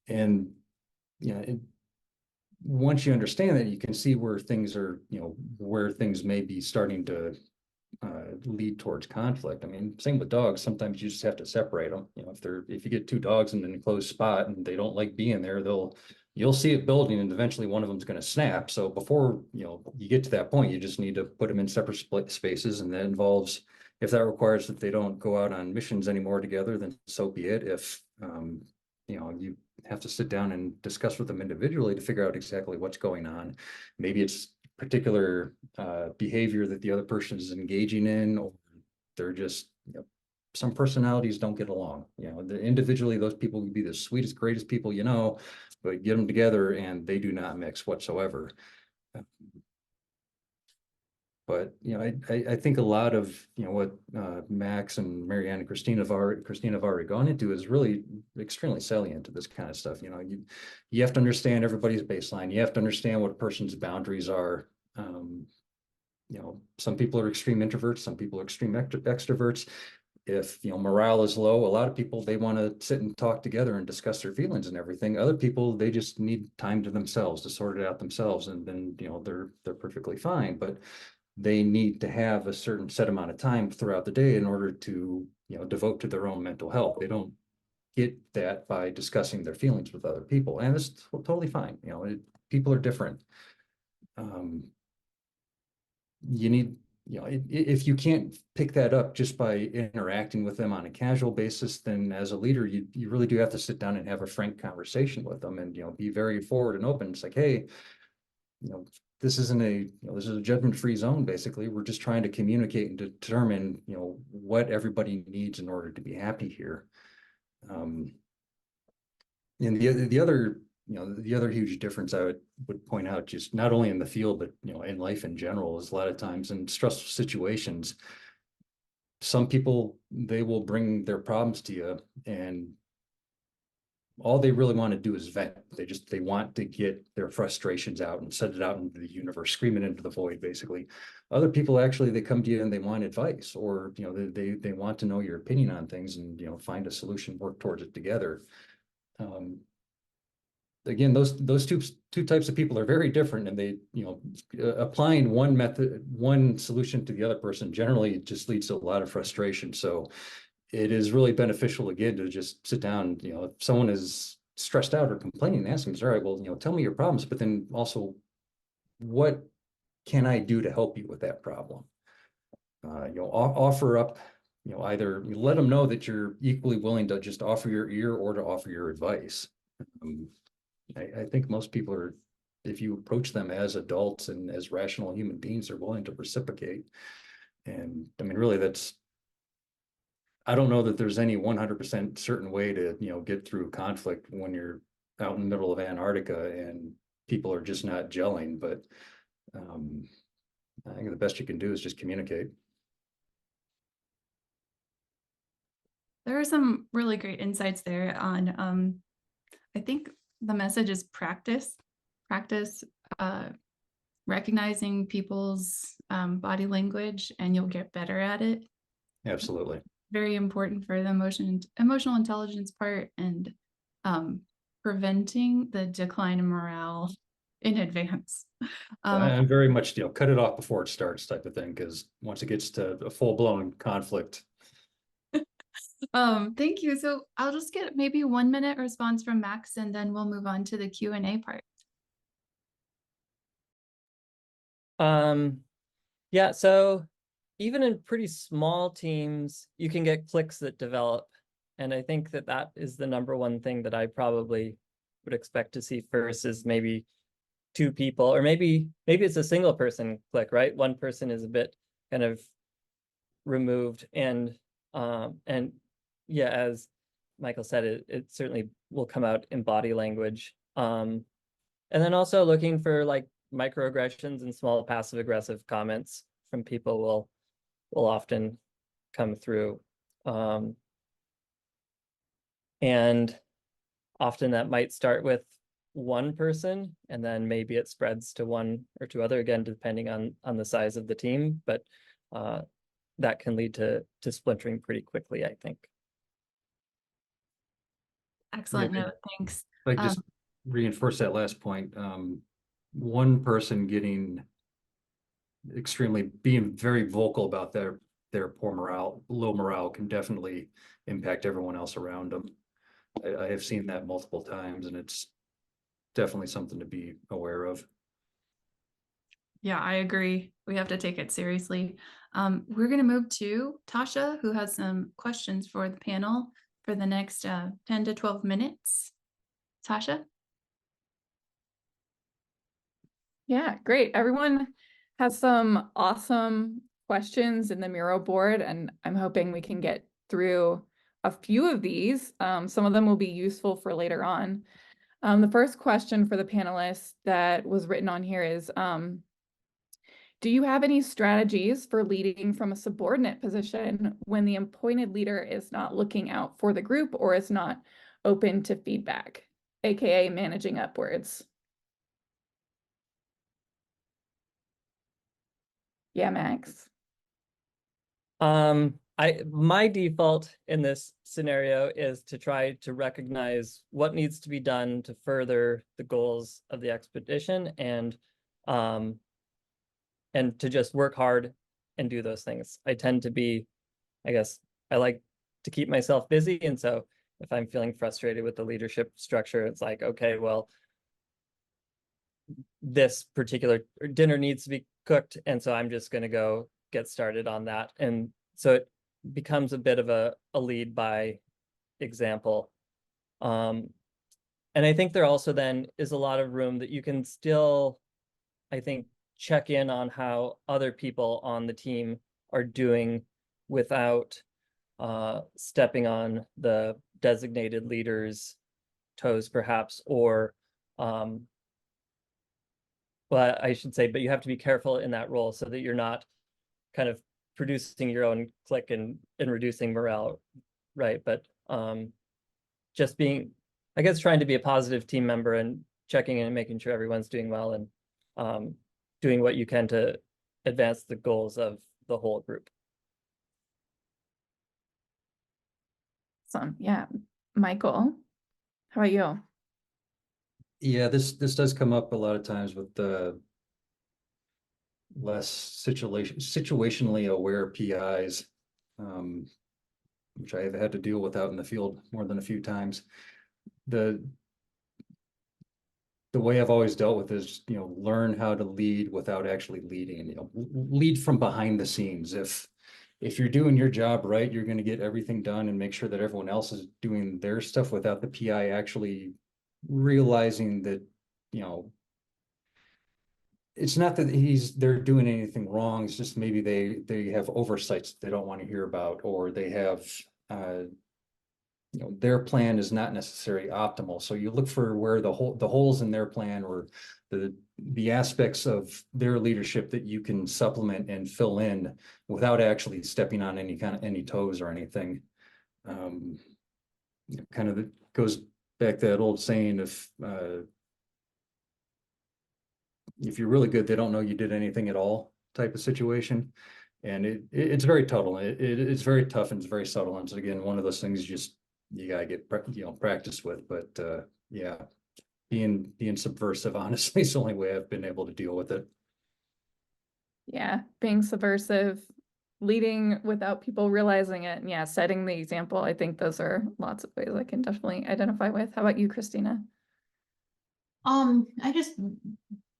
And, once you understand that, you can see where things are, where things may be starting to lead towards conflict. I mean, same with dogs. Sometimes you just have to separate them. If you get two dogs in an enclosed spot and they don't like being there, you'll see it building, and eventually one of them is going to snap. So before you get to that point, you just need to put them in separate spaces, and that involves, if that requires that they don't go out on missions anymore together, then so be it. If you have to sit down and discuss with them individually to figure out exactly what's going on. Maybe it's particular behavior that the other person is engaging in, or they're just, some personalities don't get along. Individually, those people would be the sweetest, greatest people, but get them together and they do not mix whatsoever. But I think a lot of what Max and Marianne and Christina have already gone into is really extremely salient to this kind of stuff. You have to understand everybody's baseline. You have to understand what a person's boundaries are. Some people are extreme introverts, some people are extreme extroverts. If morale is low, a lot of people, they want to sit and talk together and discuss their feelings and everything. Other people, they just need time to themselves to sort it out themselves, and then they're perfectly fine. But they need to have a certain set amount of time throughout the day in order to devote to their own mental health. They don't get that by discussing their feelings with other people, and it's totally fine. People are different. You need, if you can't pick that up just by interacting with them on a casual basis, then as a leader, you really do have to sit down and have a frank conversation with them, and be very forward and open. It's like, hey, this isn't this is a judgment-free zone. Basically, we're just trying to communicate and determine what everybody needs in order to be happy here. And the other huge difference I would point out, just not only in the field, but in life in general, is a lot of times in stressful situations, some people, they will bring their problems to you, and all they really want to do is vent. They want to get their frustrations out and set it out into the universe, scream it into the void, basically. Other people, actually, they come to you and they want advice, or they want to know your opinion on things, and find a solution, work towards it together. Again, those two types of people are very different, and they, applying one solution to the other person generally just leads to a lot of frustration. So it is really beneficial, again, to just sit down. If someone is stressed out or complaining, ask them, all right, well, tell me your problems, but then also, what can I do to help you with that problem? Offer up, either you let them know that you're equally willing to just offer your ear or to offer your advice. I think most people are, if you approach them as adults and as rational human beings, are willing to reciprocate. And I mean, really, I don't know that there's any 100% certain way to, get through conflict when you're out in the middle of Antarctica and people are just not gelling. But I think the best you can do is just communicate. There are some really great insights there on, I think the message is practice recognizing people's body language, and you'll get better at it. Absolutely. Very important for the emotional intelligence part, and preventing the decline in morale in advance. I'm very much, cut it off before it starts type of thing, because once it gets to a full-blown conflict. Thank you. So I'll just get maybe 1 minute response from Max, and then we'll move on to the Q&A part. Yeah, so even in pretty small teams, you can get cliques that develop. And I think that is the number one thing that I probably would expect to see first, is maybe two people, or maybe it's a single person clique, right? One person is a bit kind of removed. And yeah, as Michael said, it certainly will come out in body language. And then also looking for like microaggressions and small passive aggressive comments from people will often come through. And often that might start with one person, and then maybe it spreads to one or two other, again, depending on the size of the team, but that can lead to splintering pretty quickly, I think. Excellent Yeah, note, thanks. Like just reinforce that last point. One person getting being very vocal about their poor morale, low morale, can definitely impact everyone else around them. I have seen that multiple times, and it's definitely something to be aware of. Yeah, I agree. We have to take it seriously. We're going to move to Tasha, who has some questions for the panel for the next 10 to 12 minutes. Tasha? Yeah, great. Everyone has some awesome questions in the Miro board, and I'm hoping we can get through a few of these. Some of them will be useful for later on. The first question for the panelists that was written on here is, do you have any strategies for leading from a subordinate position when the appointed leader is not looking out for the group or is not open to feedback, aka managing upwards? Yeah, Max. My default in this scenario is to try to recognize what needs to be done to further the goals of the expedition, and to just work hard and do those things. I tend to be, I guess, I like to keep myself busy, and so if I'm feeling frustrated with the leadership structure, it's like, okay, well, this particular dinner needs to be cooked, and so I'm just going to go get started on that. And so it becomes a bit of a lead by example. And I think there also then is a lot of room that you can still, I think, check in on how other people on the team are doing without stepping on the designated leader's toes, perhaps, or well, I should say, but you have to be careful in that role so that you're not kind of producing your own clique and reducing morale, right? But just being, I guess, trying to be a positive team member and checking in and making sure everyone's doing well, and doing what you can to advance the goals of the whole group. Awesome. Yeah. Michael, how about you? Yeah, this does come up a lot of times with the less situationally aware PIs, which I have had to deal with out in the field more than a few times. The way I've always dealt with is, learn how to lead without actually leading, lead from behind the scenes. If you're doing your job right, you're going to get everything done and make sure that everyone else is doing their stuff without the PI actually realizing that, it's not that they're doing anything wrong. It's just maybe they have oversights that they don't want to hear about, or they have, their plan is not necessarily optimal. So you look for where the holes in their plan, or the aspects of their leadership that you can supplement and fill in without actually stepping on any toes or anything. Kind of goes back to that old saying, if you're really good, they don't know you did anything at all type of situation. And it's very total. It's very tough, and it's very subtle. And so again, one of those things you gotta get practice with. But yeah, being subversive, honestly, is the only way I've been able to deal with it. Yeah, being subversive, leading without people realizing it, and yeah, setting the example. I think those are lots of ways I can definitely identify with. How about you, Christina? I just,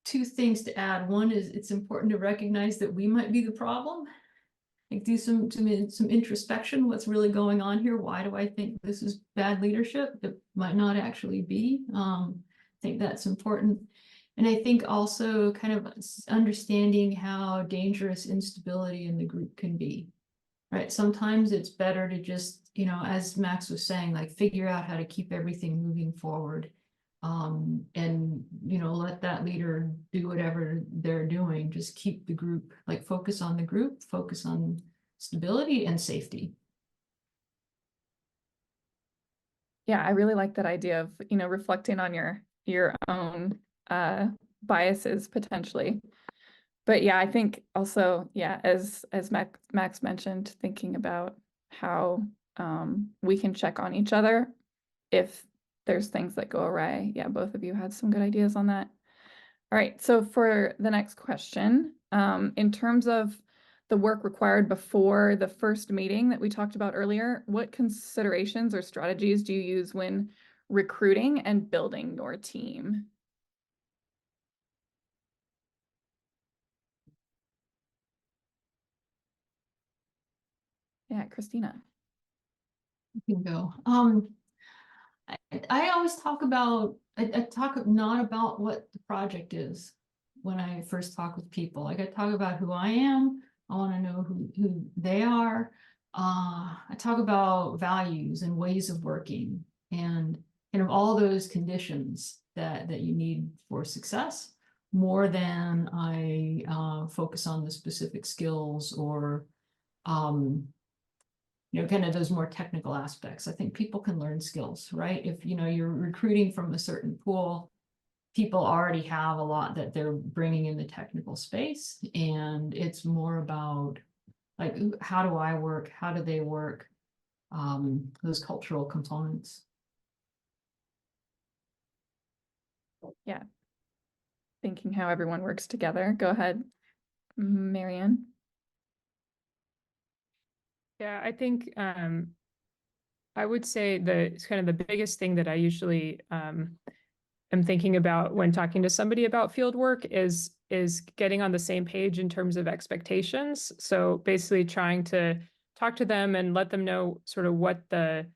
two things to add. One is it's important to recognize that we might be the problem. Like, do some introspection. What's really going on here? Why do I think this is bad leadership? It might not actually be. I think that's important. And I think also kind of understanding how dangerous instability in the group can be, right? Sometimes it's better to just, you know, as Max was saying, like figure out how to keep everything moving forward. And, you know, let that leader do whatever they're doing. Just keep the group, like focus on the group, focus on stability and safety. Yeah, I really like that idea of, you know, reflecting on your own biases potentially. But yeah, I think also, yeah, as Max mentioned, thinking about how we can check on each other if there's things that go awry. Yeah, both of you had some good ideas on that. All right, so for the next question, in terms of the work required before the first meeting that we talked about earlier, what considerations or strategies do you use when recruiting and building your team? Yeah, Christina. You can go. I always talk about, I talk not about what the project is when I first talk with people. Like I talk about who I am. I want to know who they are. I talk about values and ways of working and kind of all those conditions that you need for success, more than I focus on the specific skills or you know, kind of those more technical aspects. I think people can learn skills, right? If, you know, you're recruiting from a certain pool, people already have a lot that they're bringing in the technical space. And it's more about like, how do I work? How do they work? Those cultural components. Yeah. Thinking how everyone works together. Go ahead, Marianne. Yeah, I think I would say it's kind of the biggest thing that I usually am thinking about when talking to somebody about field work is getting on the same page in terms of expectations. So basically trying to talk to them and let them know sort of what the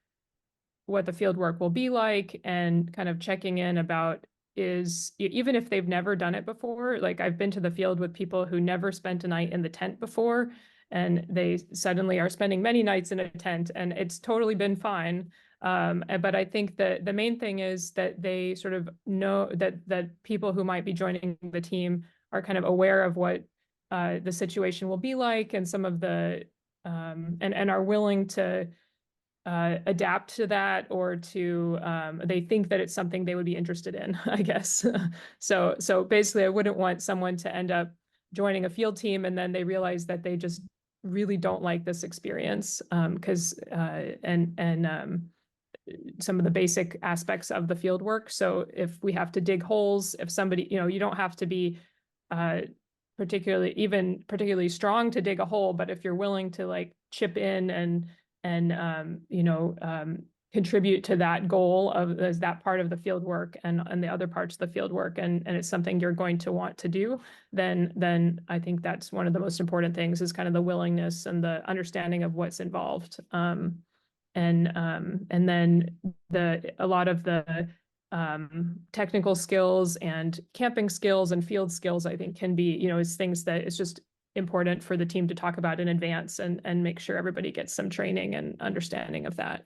field work will be like, and kind of checking in about even if they've never done it before. Like I've been to the field with people who never spent a night in the tent before, and they suddenly are spending many nights in a tent, and it's totally been fine. But I think that the main thing is that they sort of know that people who might be joining the team are kind of aware of what the situation will be like, and some of the and are willing to adapt to that, or to they think that it's something they would be interested in, I guess. So basically I wouldn't want someone to end up joining a field team and then they realize that they just really don't like this experience, because some of the basic aspects of the field work. So if we have to dig holes, if somebody, you know, you don't have to be particularly strong to dig a hole, but if you're willing to like chip in and you know, contribute to that goal as that part of the field work and the other parts of the field work, and it's something you're going to want to do, then I think that's one of the most important things, is kind of the willingness and the understanding of what's involved. And then a lot of the technical skills and camping skills and field skills, I think, can be, you know, is things that it's just important for the team to talk about in advance, and make sure everybody gets some training and understanding of that.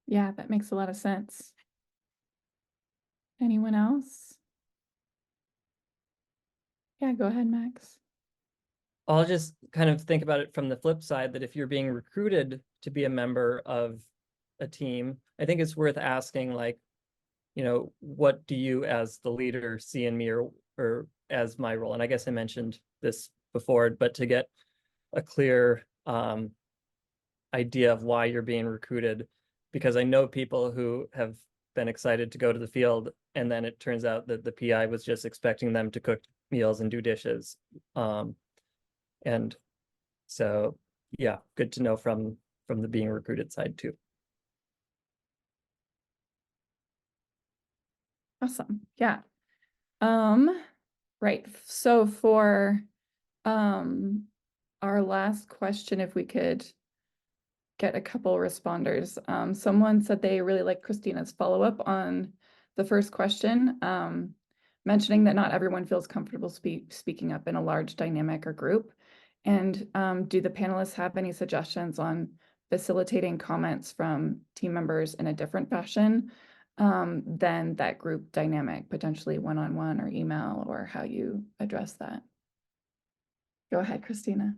Yeah, that makes a lot of sense. Anyone else? Yeah, go ahead, Max. I'll just kind of think about it from the flip side, that if you're being recruited to be a member of a team, I think it's worth asking, like, you know, what do you as the leader see in me, or as my role? And I guess I mentioned this before, but to get a clear idea of why you're being recruited, because I know people who have been excited to go to the field, and then it turns out that the PI was just expecting them to cook meals and do dishes. And so, yeah, good to know from the being recruited side too. Awesome. Yeah. Right. So for our last question, if we could get a couple responders. Someone said they really like Christina's follow-up on the first question, mentioning that not everyone feels comfortable speaking up in a large dynamic or group. And do the panelists have any suggestions on facilitating comments from team members in a different fashion than that group dynamic, potentially one-on-one or email, or how you address that? Go ahead, Christina.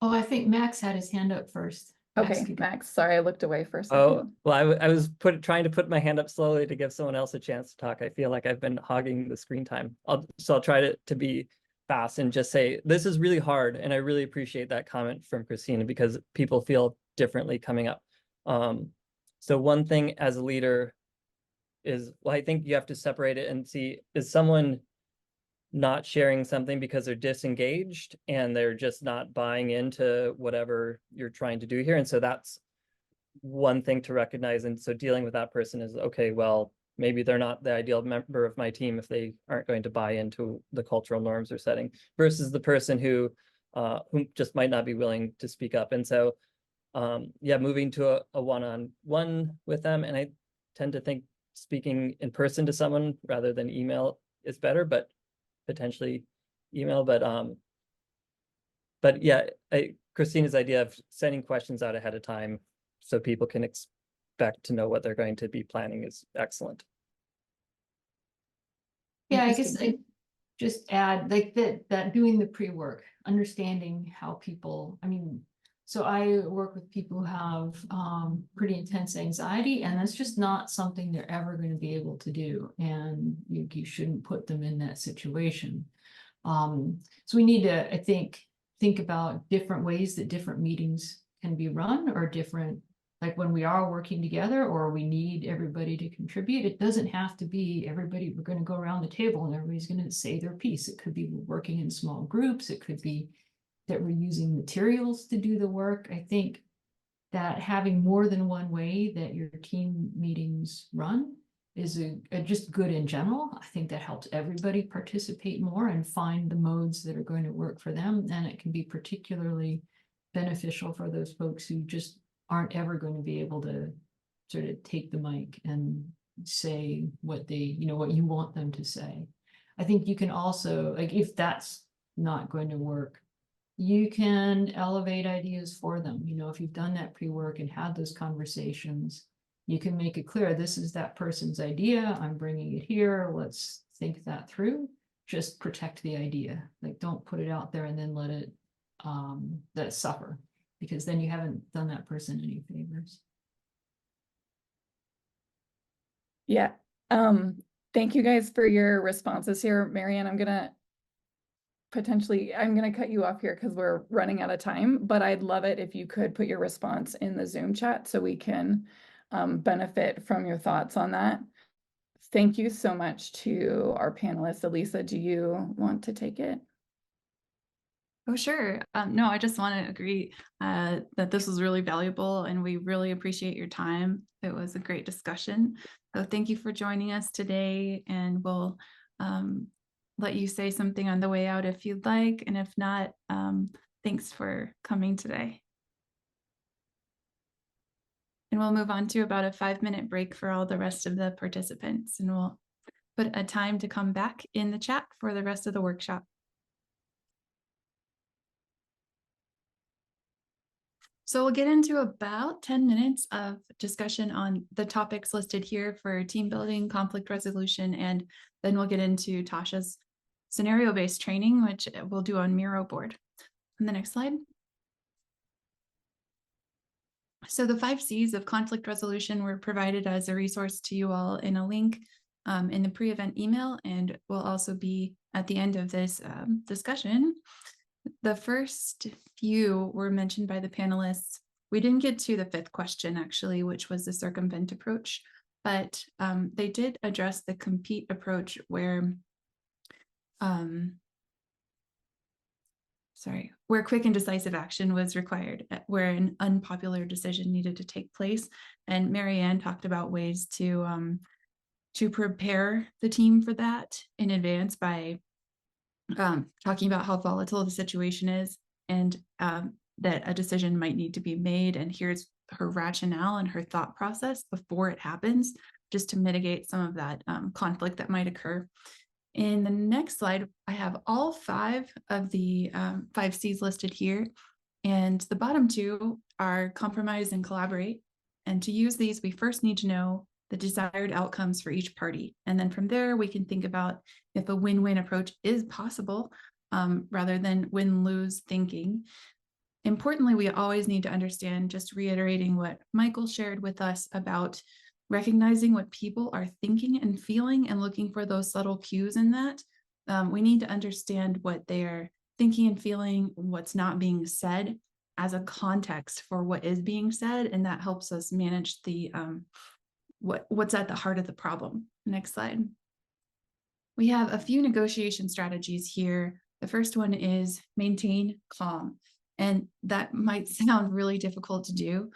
Oh, I think Max had his hand up first. Okay, Max, sorry, I looked away for a second. Oh, well, I was trying to put my hand up slowly to give someone else a chance to talk. I feel like I've been hogging the screen time. I'll try to be fast and just say, this is really hard. And I really appreciate that comment from Christina, because people feel differently coming up. So one thing as a leader is, well, I think you have to separate it and see, is someone not sharing something because they're disengaged and they're just not buying into whatever you're trying to do here? And so that's one thing to recognize. And so dealing with that person is, okay, well, maybe they're not the ideal member of my team if they aren't going to buy into the cultural norms or setting, versus the person who just might not be willing to speak up. And so yeah, moving to a one-on-one with them. And I tend to think speaking in person to someone rather than email is better, but potentially email. But yeah, Christina's idea of sending questions out ahead of time so people can expect to know what they're going to be planning is excellent. Yeah, I guess I just add like that doing the pre-work, understanding how people, I mean, so I work with people who have pretty intense anxiety, and that's just not something they're ever going to be able to do. And you shouldn't put them in that situation. So we need to, I think about different ways that different meetings can be run, or different, like when we are working together or we need everybody to contribute. It doesn't have to be everybody, we're going to go around the table and everybody's going to say their piece. It could be we're working in small groups. It could be that we're using materials to do the work. I think that having more than one way that your team meetings run is just good in general. I think that helps everybody participate more and find the modes that are going to work for them. And it can be particularly beneficial for those folks who just aren't ever going to be able to sort of take the mic and say what they, what you want them to say. I think you can also, like, if that's not going to work, you can elevate ideas for them. If you've done that pre-work and had those conversations, you can make it clear, this is that person's idea. I'm bringing it here. Let's think that through. Just protect the idea. Like, don't put it out there and then let it suffer, because then you haven't done that person any favors. Yeah. Thank you guys for your responses here. Marianne, I'm gonna cut you off here because we're running out of time, but I'd love it if you could put your response in the Zoom chat so we can benefit from your thoughts on that. Thank you so much to our panelists. Elisa, do you want to take it? Oh, sure. No, I just want to agree that this was really valuable and we really appreciate your time. It was a great discussion. So thank you for joining us today, and we'll let you say something on the way out if you'd like. And if not, thanks for coming today. And we'll move on to about a 5-minute break for all the rest of the participants, and we'll put a time to come back in the chat for the rest of the workshop. So we'll get into about 10 minutes of discussion on the topics listed here for team building, conflict resolution, and then we'll get into Tasha's scenario-based training, which we'll do on Miro board. On the next slide. So the 5 C's of conflict resolution were provided as a resource to you all in a link in the pre-event email, and will also be at the end of this discussion. The first few were mentioned by the panelists. We didn't get to the 5th question, actually, which was the circumvent approach, but they did address the compete approach where quick and decisive action was required, where an unpopular decision needed to take place. And Marianne talked about ways to prepare the team for that in advance by talking about how volatile the situation is, and that a decision might need to be made. And here's her rationale and her thought process before it happens. just to mitigate some of that conflict that might occur. In the next slide, I have all 5 of the 5 C's listed here. And the bottom 2 are compromise and collaborate. And to use these, we first need to know the desired outcomes for each party. And then from there, we can think about if a win-win approach is possible, rather than win-lose thinking. Importantly, we always need to understand, just reiterating what Michael shared with us about recognizing what people are thinking and feeling and looking for those subtle cues in that. We need to understand what they are thinking and feeling, what's not being said as a context for what is being said. And that helps us manage the what's at the heart of the problem. Next slide. We have a few negotiation strategies here. The first one is maintain calm. And that might sound really difficult to do,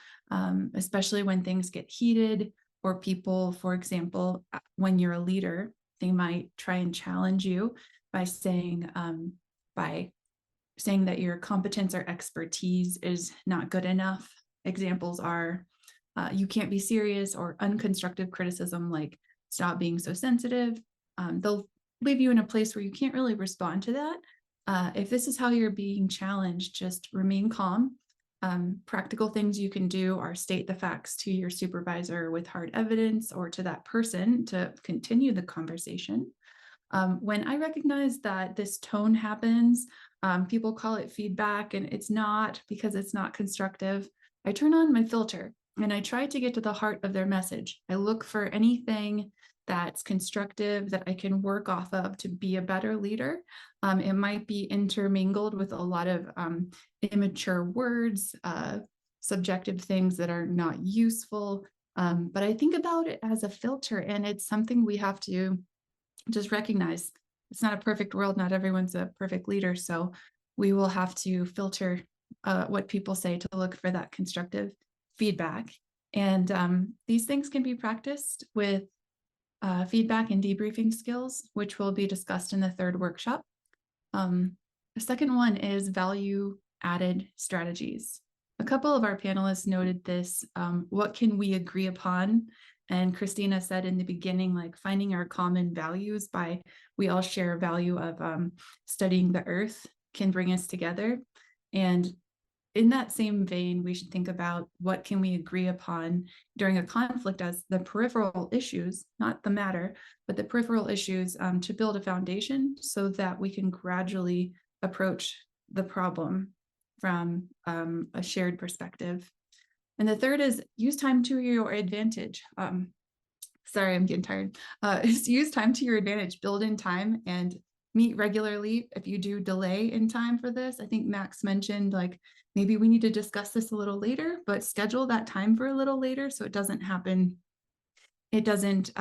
especially when things get heated, or people, for example, when you're a leader, they might try and challenge you by saying that your competence or expertise is not good enough. Examples are, you can't be serious, or unconstructive criticism like stop being so sensitive. They'll leave you in a place where you can't really respond to that. If this is how you're being challenged, just remain calm. Practical things you can do are state the facts to your supervisor with hard evidence, or to that person to continue the conversation. When I recognize that this tone happens, people call it feedback, and it's not, because it's not constructive. I turn on my filter and I try to get to the heart of their message. I look for anything that's constructive that I can work off of to be a better leader. It might be intermingled with a lot of immature words, subjective things that are not useful. But I think about it as a filter, and it's something we have to just recognize. It's not a perfect world. Not everyone's a perfect leader. So we will have to filter what people say to look for that constructive feedback. And these things can be practiced with feedback and debriefing skills, which will be discussed in the 3rd workshop. The second one is value added strategies. A couple of our panelists noted this, what can we agree upon? And Christina said in the beginning, like finding our common values by, we all share a value of studying the earth can bring us together. And in that same vein, we should think about what can we agree upon during a conflict as the peripheral issues, not the matter, but the peripheral issues to build a foundation so that we can gradually approach the problem from a shared perspective. And the third is use time to your advantage. Sorry, I'm getting tired. Use time to your advantage, build in time and meet regularly. If you do delay in time for this, I think Max mentioned like, maybe we need to discuss this a little later, but schedule that time for a little later so it doesn't happen. It doesn't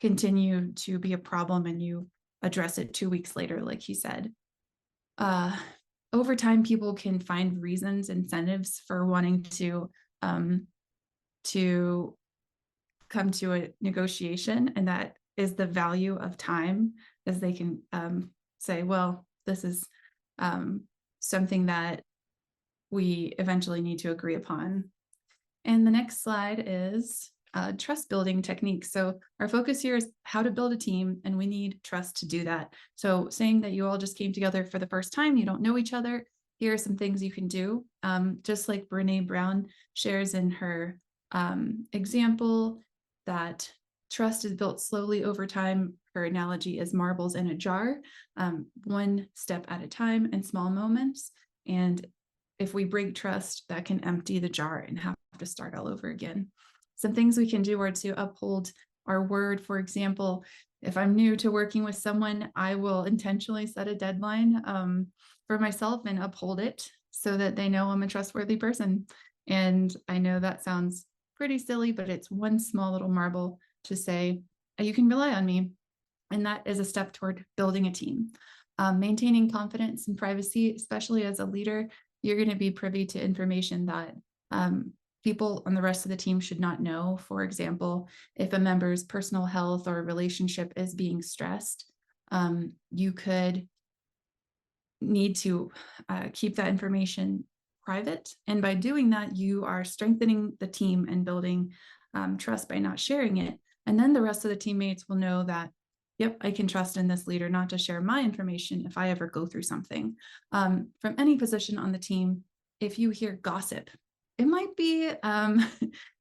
continue to be a problem and you address it 2 weeks later, like he said. Over time, people can find reasons, incentives for wanting to come to a negotiation, and that is the value of time, as they can say, well, this is something that we eventually need to agree upon. And the next slide is trust building techniques. So our focus here is how to build a team, and we need trust to do that. So saying that you all just came together for the first time, you don't know each other, here are some things you can do. Just like Brene Brown shares in her example, that trust is built slowly over time. Her analogy is marbles in a jar, one step at a time in small moments. And if we break trust, that can empty the jar and have to start all over again. Some things we can do are to uphold our word. For example, if I'm new to working with someone, I will intentionally set a deadline for myself and uphold it so that they know I'm a trustworthy person. And I know that sounds pretty silly, but it's one small little marble to say, you can rely on me. And that is a step toward building a team. Maintaining confidence and privacy, especially as a leader, you're going to be privy to information that people on the rest of the team should not know. For example, if a member's personal health or relationship is being stressed, you could need to keep that information private. And by doing that, you are strengthening the team and building trust by not sharing it. And then the rest of the teammates will know that, yep, I can trust in this leader not to share my information if I ever go through something. From any position on the team, if you hear gossip, it might be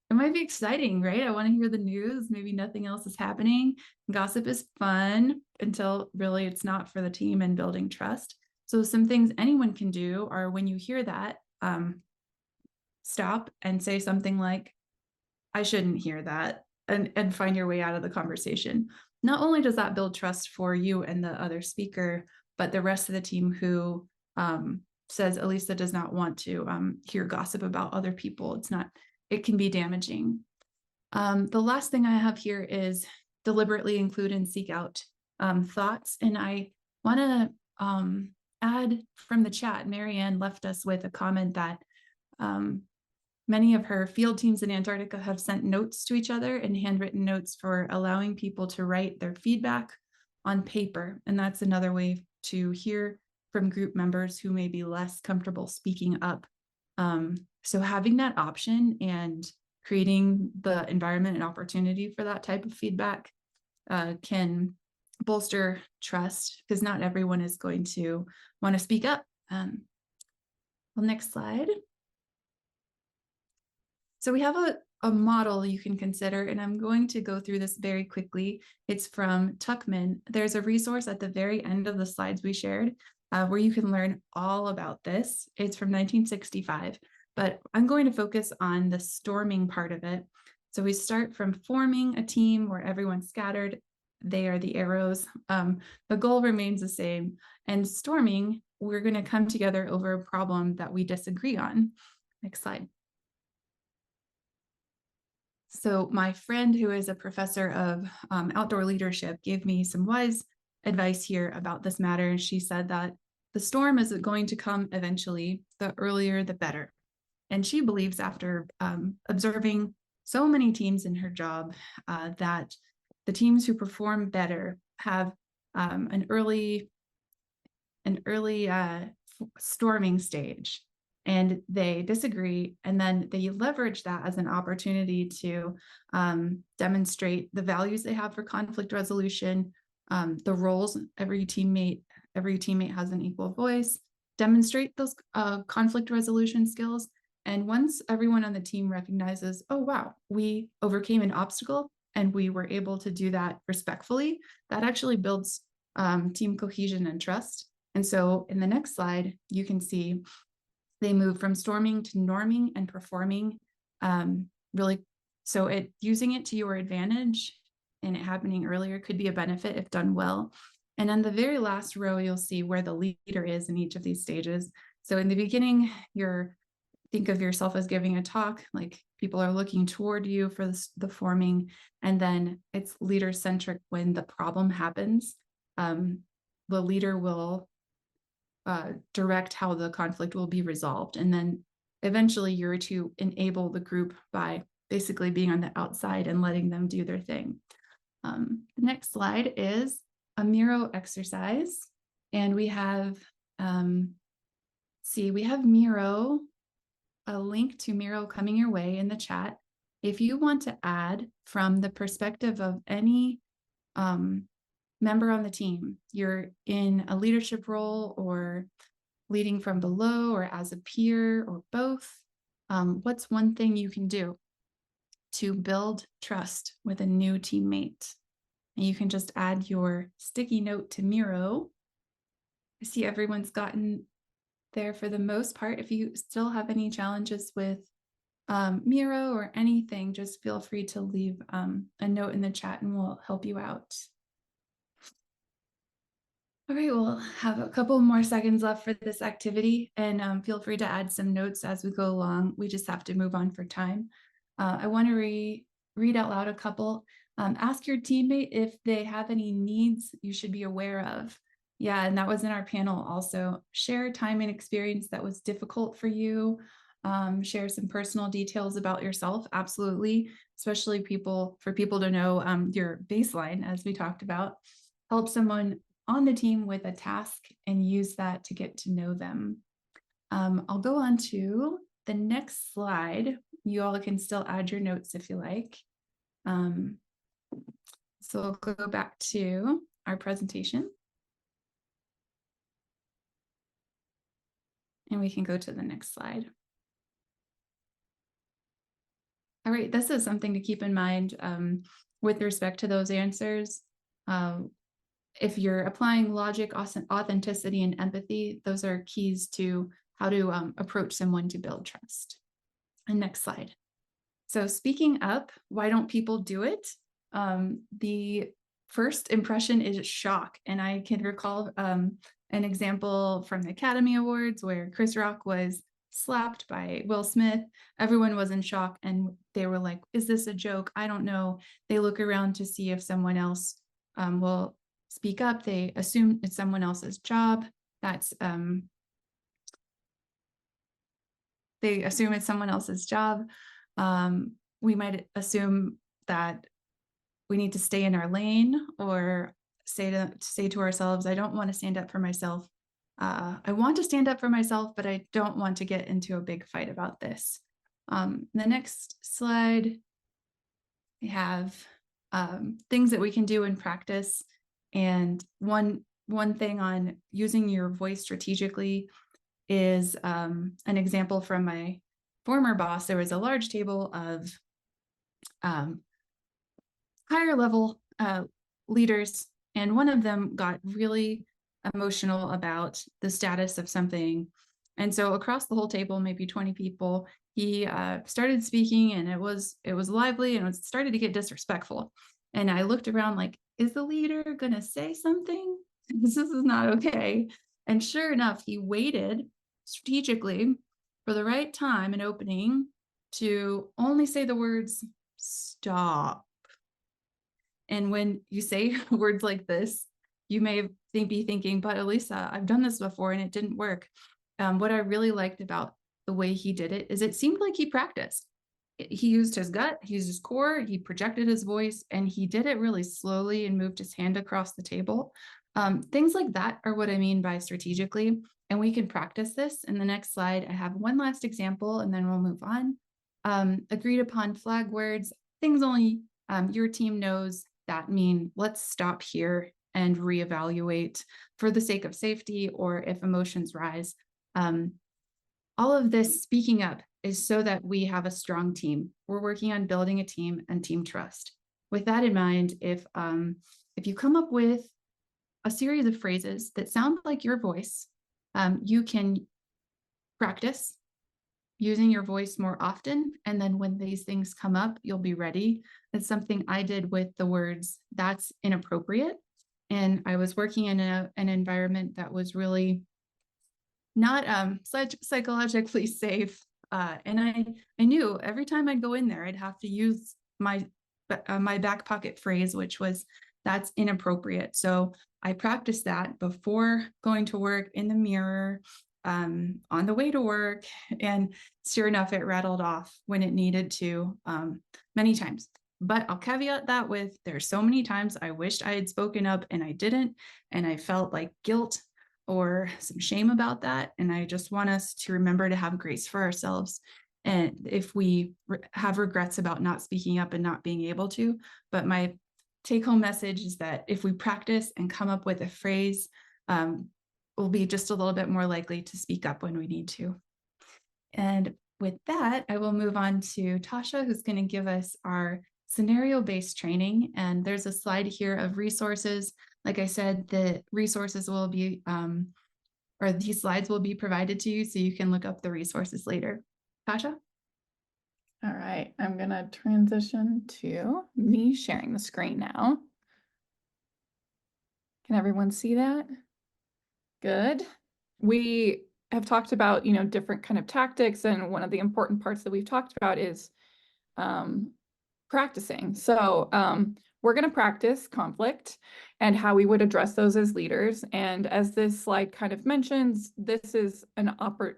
it might be exciting, right? I want to hear the news. Maybe nothing else is happening. Gossip is fun until really it's not for the team and building trust. So some things anyone can do are, when you hear that, stop and say something like, I shouldn't hear that, and find your way out of the conversation. Not only does that build trust for you and the other speaker, but the rest of the team who says Elisa does not want to hear gossip about other people. It can be damaging. The last thing I have here is deliberately include and seek out thoughts. And I want to add from the chat, Marianne left us with a comment that many of her field teams in Antarctica have sent notes to each other and handwritten notes for allowing people to write their feedback on paper. And that's another way to hear from group members who may be less comfortable speaking up. So having that option and creating the environment and opportunity for that type of feedback can bolster trust, because not everyone is going to want to speak up. Well, next slide. So we have a model you can consider, and I'm going to go through this very quickly. It's from Tuckman. There's a resource at the very end of the slides we shared where you can learn all about this. It's from 1965, but I'm going to focus on the storming part of it. So we start from forming a team where everyone's scattered. They are the arrows. The goal remains the same. And storming, we're going to come together over a problem that we disagree on. Next slide. So my friend, who is a professor of outdoor leadership, gave me some wise advice here about this matter. She said that the storm is going to come eventually, the earlier the better. And she believes, after observing so many teams in her job, that the teams who perform better have an early storming stage. And they disagree, and then they leverage that as an opportunity to demonstrate the values they have for conflict resolution, the roles every teammate has an equal voice, demonstrate those conflict resolution skills. And once everyone on the team recognizes, oh, wow, we overcame an obstacle and we were able to do that respectfully, that actually builds team cohesion and trust. And so in the next slide, you can see they move from storming to norming and performing, really. So using it to your advantage and it happening earlier could be a benefit if done well. And on the very last row, you'll see where the leader is in each of these stages. So in the beginning, think of yourself as giving a talk, like people are looking toward you for the forming, and then it's leader-centric when the problem happens. The leader will direct how the conflict will be resolved. And then eventually you're to enable the group by basically being on the outside and letting them do their thing. The next slide is a Miro exercise. And we have, we have Miro, a link to Miro coming your way in the chat. If you want to add from the perspective of any member on the team, you're in a leadership role or leading from below or as a peer or both, what's one thing you can do to build trust with a new teammate? And you can just add your sticky note to Miro. I see everyone's gotten there for the most part. If you still have any challenges with Miro or anything, just feel free to leave a note in the chat and we'll help you out. All right, we'll have a couple more seconds left for this activity, and feel free to add some notes as we go along. We just have to move on for time. I want to read out loud a couple. Ask your teammate if they have any needs you should be aware of. Yeah, and that was in our panel also. Share time and experience that was difficult for you. Share some personal details about yourself, absolutely, especially for people to know your baseline, as we talked about. Help someone on the team with a task and use that to get to know them. I'll go on to the next slide. You all can still add your notes if you like. So we'll go back to our presentation. And we can go to the next slide. All right, this is something to keep in mind with respect to those answers. If you're applying logic, authenticity, and empathy, those are keys to how to approach someone to build trust. And next slide. So speaking up, why don't people do it? The first impression is shock. And I can recall an example from the Academy Awards where Chris Rock was slapped by Will Smith. Everyone was in shock and they were like, is this a joke? I don't know. They look around to see if someone else will speak up. They assume it's someone else's job. They assume it's someone else's job. We might assume that we need to stay in our lane or say to ourselves, I don't want to stand up for myself. I want to stand up for myself, but I don't want to get into a big fight about this. The next slide, we have things that we can do in practice. And one thing on using your voice strategically is an example from my former boss. There was a large table of higher level leaders, and one of them got really emotional about the status of something. And so across the whole table, maybe 20 people, he started speaking, and it was lively, and it started to get disrespectful. And I looked around like, is the leader gonna say something? This is not okay. And sure enough, he waited strategically for the right time and opening to only say the words stop. And when you say words like this, you may be thinking, but Elisa, I've done this before and it didn't work. What I really liked about the way he did it is it seemed like he practiced. He used his gut, he used his core, he projected his voice, and he did it really slowly and moved his hand across the table. Things like that are what I mean by strategically, and we can practice this. In the next slide, I have one last example, and then we'll move on. Agreed upon flag words, things only your team knows that mean let's stop here and reevaluate for the sake of safety or if emotions rise. All of this speaking up is so that we have a strong team. We're working on building a team and team trust. With that in mind, if you come up with a series of phrases that sound like your voice, you can practice using your voice more often. And then when these things come up, you'll be ready. That's something I did with the words, that's inappropriate. And I was working in an environment that was really not psychologically safe. And I knew every time I'd go in there, I'd have to use my back pocket phrase, which was, that's inappropriate. So I practiced that before going to work, in the mirror, on the way to work. And sure enough, it rattled off when it needed to, many times. But I'll caveat that with, there's so many times I wished I had spoken up and I didn't. And I felt like guilt or some shame about that. And I just want us to remember to have grace for ourselves. And if we have regrets about not speaking up and not being able to, but my take home message is that if we practice and come up with a phrase, we'll be just a little bit more likely to speak up when we need to. And with that, I will move on to Tasha, who's going to give us our scenario-based training. And there's a slide here of resources. Like I said, the resources will be, or these slides will be provided to you so you can look up the resources later. Tasha? All right, I'm going to transition to me sharing the screen now. Can everyone see that? Good. We have talked about, different kind of tactics, and one of the important parts that we've talked about is practicing. So we're going to practice conflict and how we would address those as leaders. And as this slide kind of mentions, this is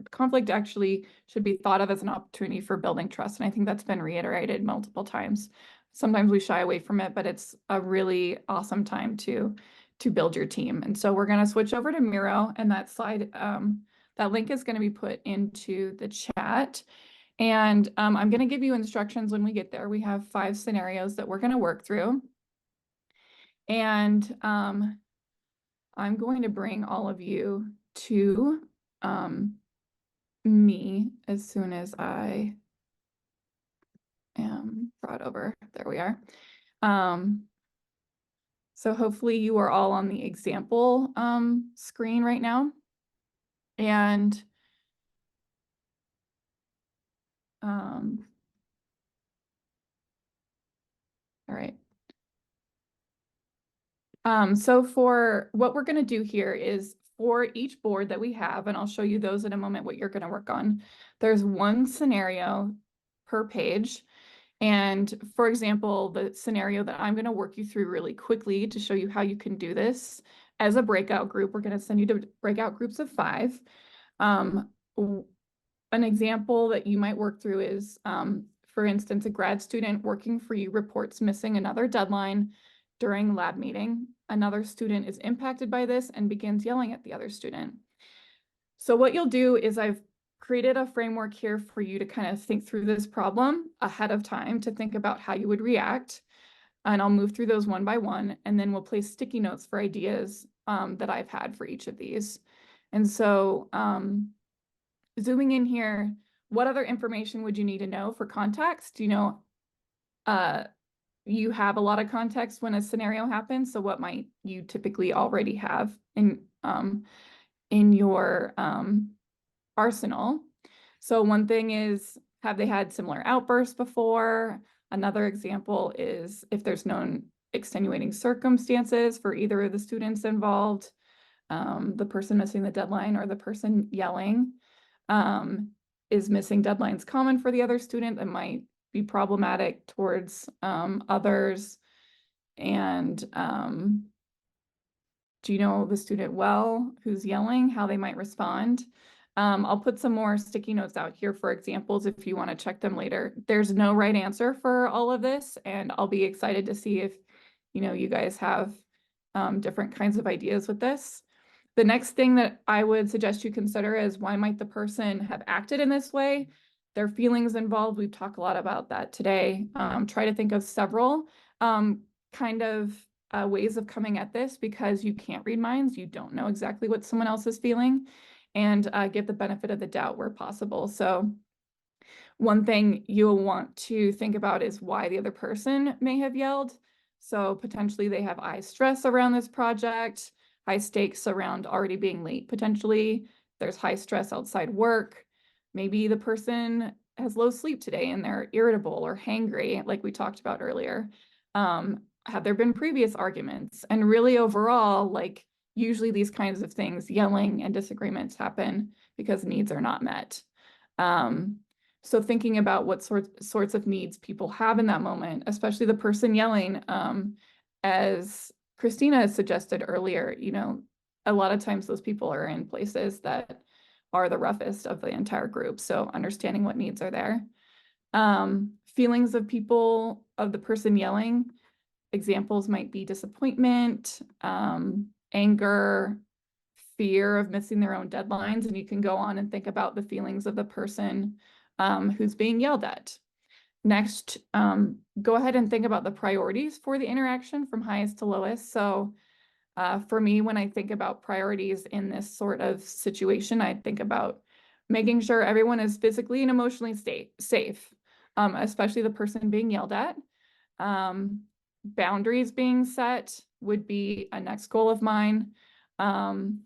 conflict actually should be thought of as an opportunity for building trust. And I think that's been reiterated multiple times. Sometimes we shy away from it, but it's a really awesome time to build your team. And so we're going to switch over to Miro, and that slide, that link is going to be put into the chat. And I'm going to give you instructions when we get there. We have 5 scenarios that we're going to work through. And I'm going to bring all of you to me as soon as I am brought over. There we are. So hopefully you are all on the example screen right now. And all right. So for what we're going to do here is for each board that we have, and I'll show you those in a moment, what you're going to work on, there's one scenario per page. And for example, the scenario that I'm going to work you through really quickly to show you how you can do this as a breakout group, we're going to send you to breakout groups of 5. An example that you might work through is, for instance, a grad student working for you reports missing another deadline during lab meeting. Another student is impacted by this and begins yelling at the other student. So what you'll do is I've created a framework here for you to kind of think through this problem ahead of time to think about how you would react. And I'll move through those one by one, and then we'll place sticky notes for ideas that I've had for each of these. And so zooming in here, what other information would you need to know for context? You have a lot of context when a scenario happens. So what might you typically already have in your arsenal? So one thing is, have they had similar outbursts before? Another example is if there's known extenuating circumstances for either of the students involved, the person missing the deadline or the person yelling. Is missing deadlines common for the other student that might be problematic towards others? And do you know the student well who's yelling, how they might respond? I'll put some more sticky notes out here for examples if you want to check them later. There's no right answer for all of this, and I'll be excited to see if you guys have different kinds of ideas with this. The next thing that I would suggest you consider is, why might the person have acted in this way? Their feelings involved. We've talked a lot about that today. Try to think of several kind of ways of coming at this, because you can't read minds. You don't know exactly what someone else is feeling, and give the benefit of the doubt where possible. So one thing you'll want to think about is why the other person may have yelled. So potentially they have high stress around this project, high stakes around already being late potentially. There's high stress outside work. Maybe the person has low sleep today and they're irritable or hangry, like we talked about earlier. Have there been previous arguments? And really overall, like usually these kinds of things, yelling and disagreements happen because needs are not met. So thinking about what sorts of needs people have in that moment, especially the person yelling, as Christina suggested earlier, a lot of times those people are in places that are the roughest of the entire group. So understanding what needs are there. Feelings of the person yelling, examples might be disappointment, anger, fear of missing their own deadlines. And you can go on and think about the feelings of the person who's being yelled at. Next, go ahead and think about the priorities for the interaction from highest to lowest. So for me, when I think about priorities in this sort of situation, I think about making sure everyone is physically and emotionally safe, especially the person being yelled at. Boundaries being set would be a next goal of mine. And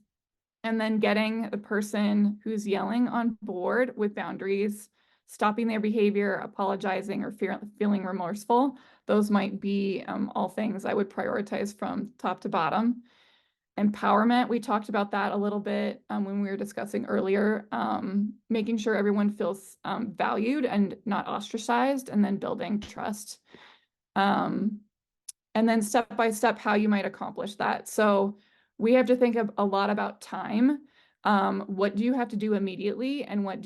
then getting the person who's yelling on board with boundaries, stopping their behavior, apologizing, or feeling remorseful. Those might be all things I would prioritize from top to bottom. Empowerment, we talked about that a little bit when we were discussing earlier, making sure everyone feels valued and not ostracized, and then building trust. And then step by step, how you might accomplish that. So we have to think a lot about time. What do you have to do immediately, and what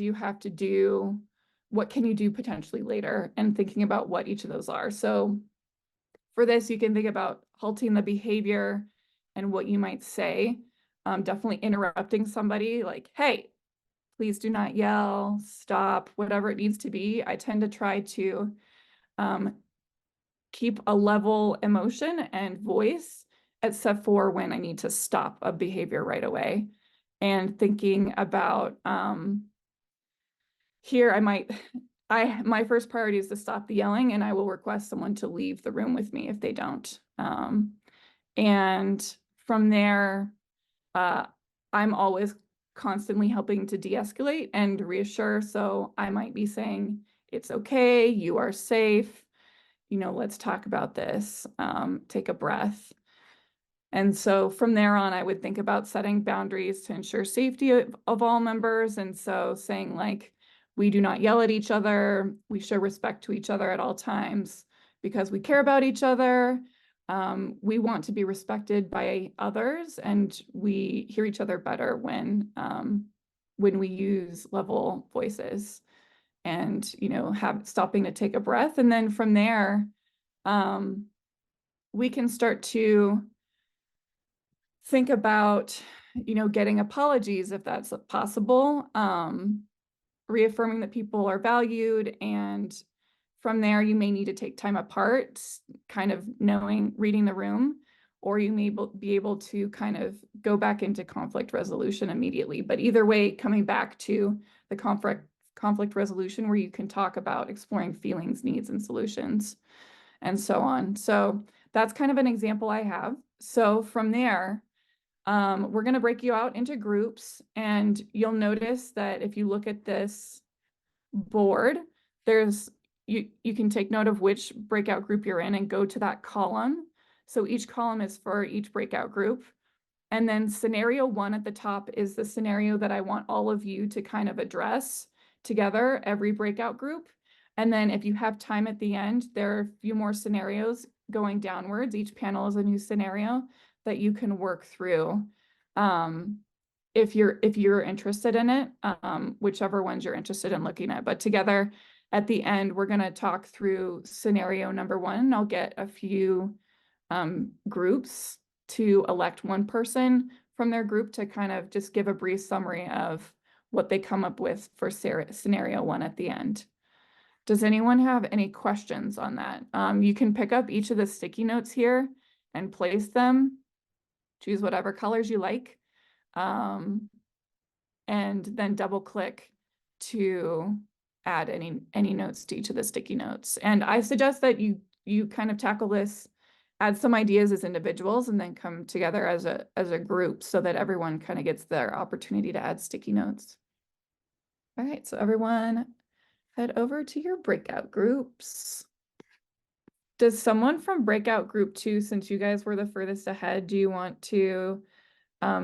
can you do potentially later, and thinking about what each of those are. So for this, you can think about halting the behavior and what you might say. Definitely interrupting somebody, like, hey, please do not yell, stop, whatever it needs to be. I tend to try to keep a level emotion and voice except for when I need to stop a behavior right away. And thinking about here, my first priority is to stop the yelling, and I will request someone to leave the room with me if they don't. And from there, I'm always constantly helping to de-escalate and reassure. So I might be saying, it's okay, you are safe, let's talk about this, take a breath. And so from there on, I would think about setting boundaries to ensure safety of all members. And so saying like, we do not yell at each other, we show respect to each other at all times because we care about each other. We want to be respected by others, and we hear each other better when we use level voices, and stopping to take a breath. And then from there, we can start to think about, getting apologies if that's possible, reaffirming that people are valued. And from there, you may need to take time apart, kind of reading the room, or you may be able to kind of go back into conflict resolution immediately. But either way, coming back to the conflict resolution where you can talk about exploring feelings, needs, and solutions, and so on. So that's kind of an example I have. So from there, we're going to break you out into groups, and you'll notice that if you look at this board, you can take note of which breakout group you're in and go to that column. So each column is for each breakout group. And then scenario 1 at the top is the scenario that I want all of you to kind of address together, every breakout group. And then if you have time at the end, there are a few more scenarios going downwards. Each panel is a new scenario that you can work through if you're interested in it, whichever ones you're interested in looking at. But together at the end, we're going to talk through scenario number 1. I'll get a few groups to elect one person from their group to kind of just give a brief summary of what they come up with for scenario 1 at the end. Does anyone have any questions on that? You can pick up each of the sticky notes here and place them. Choose whatever colors you like, and then double click to add any notes to each of the sticky notes. And I suggest that you kind of tackle this, add some ideas as individuals, and then come together as a group so that everyone kind of gets their opportunity to add sticky notes. All right, so everyone head over to your breakout groups. Does someone from breakout group 2, since you guys were the furthest ahead, do you want to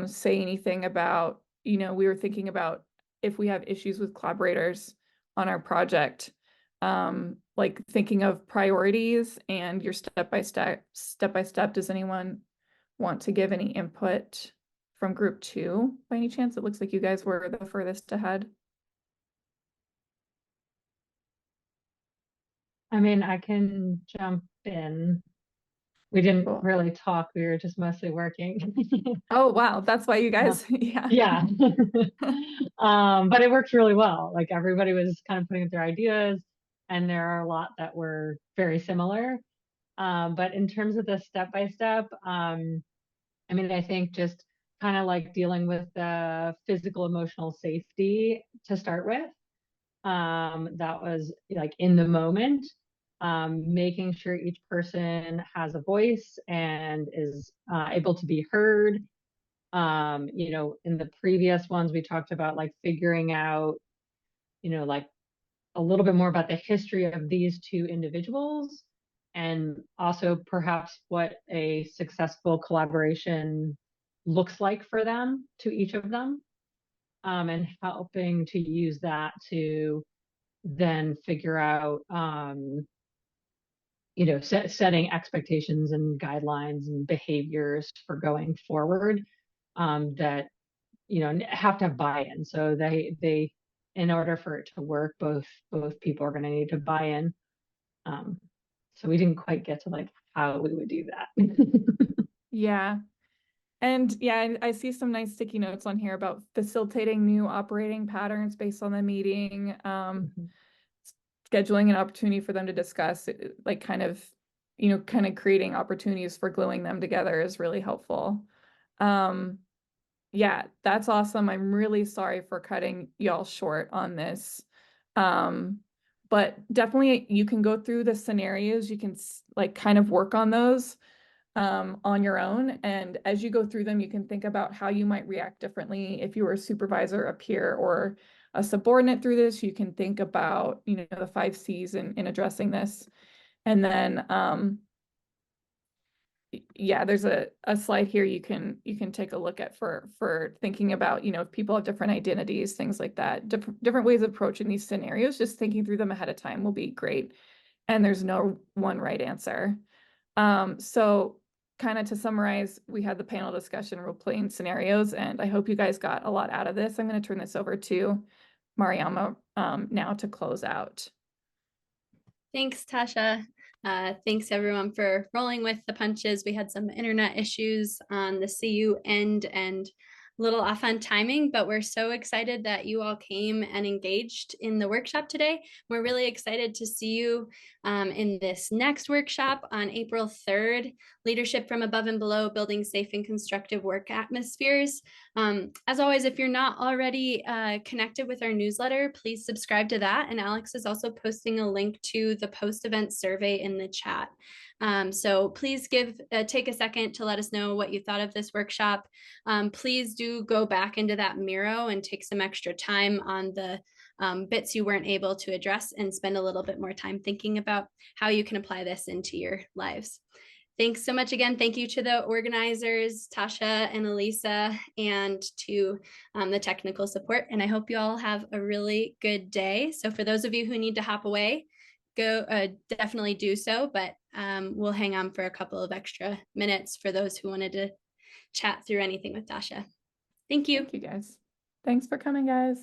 say anything about, we were thinking about if we have issues with collaborators on our project, like thinking of priorities and your step-by-step. Does anyone want to give any input from group 2 by any chance? It looks like you guys were the furthest ahead. I mean, I can jump in. We didn't really talk. We were just mostly working. Oh, wow. That's why you guys, yeah. Yeah. But it worked really well. Like everybody was kind of putting up their ideas, and there are a lot that were very similar. But in terms of the step-by-step, I mean, I think just kind of like dealing with the physical, emotional safety to start with. That was like in the moment. Making sure each person has a voice and is able to be heard. In the previous ones, we talked about like figuring out, like a little bit more about the history of these 2 individuals, and also perhaps what a successful collaboration looks like for them, to each of them, and helping to use that to then figure out setting expectations and guidelines and behaviors for going forward, that have to have buy-in. So they in order for it to work, both people are going to need to buy in. So we didn't quite get to like how we would do that. Yeah. And yeah, I see some nice sticky notes on here about facilitating new operating patterns based on the meeting, scheduling an opportunity for them to discuss, like kind of you know, kind of creating opportunities for gluing them together is really helpful. Yeah, that's awesome. I'm really sorry for cutting y'all short on this. But definitely you can go through the scenarios, you can like kind of work on those on your own. And as you go through them, you can think about how you might react differently if you were a supervisor, a peer, or a subordinate through this. You can think about, you know, the 5 C's in addressing this. And then yeah, there's a slide here you can take a look at for thinking about, you know, if people have different identities, things like that, different ways of approaching these scenarios. Just thinking through them ahead of time will be great. And there's no one right answer. So kind of to summarize, we had the panel discussion, role-playing scenarios, and I hope you guys got a lot out of this. I'm going to turn this over to Mariama now to close out. Thanks, Tasha. Thanks everyone for rolling with the punches. We had some internet issues on the CU end and a little off on timing, but we're so excited that you all came and engaged in the workshop today. We're really excited to see you in this next workshop on April 3rd, Leadership from Above and Below, Building Safe and Constructive Work Atmospheres. As always, if you're not already connected with our newsletter, please subscribe to that. And Alex is also posting a link to the post-event survey in the chat. So please take a second to let us know what you thought of this workshop. Please do go back into that Miro and take some extra time on the bits you weren't able to address and spend a little bit more time thinking about how you can apply this into your lives. Thanks so much again. Thank you to the organizers, Tasha and Elisa, and to the technical support. And I hope you all have a really good day. So for those of you who need to hop away, definitely do so, but we'll hang on for a couple of extra minutes for those who wanted to chat through anything with Tasha. Thank you. Thank you guys. Thanks for coming, guys.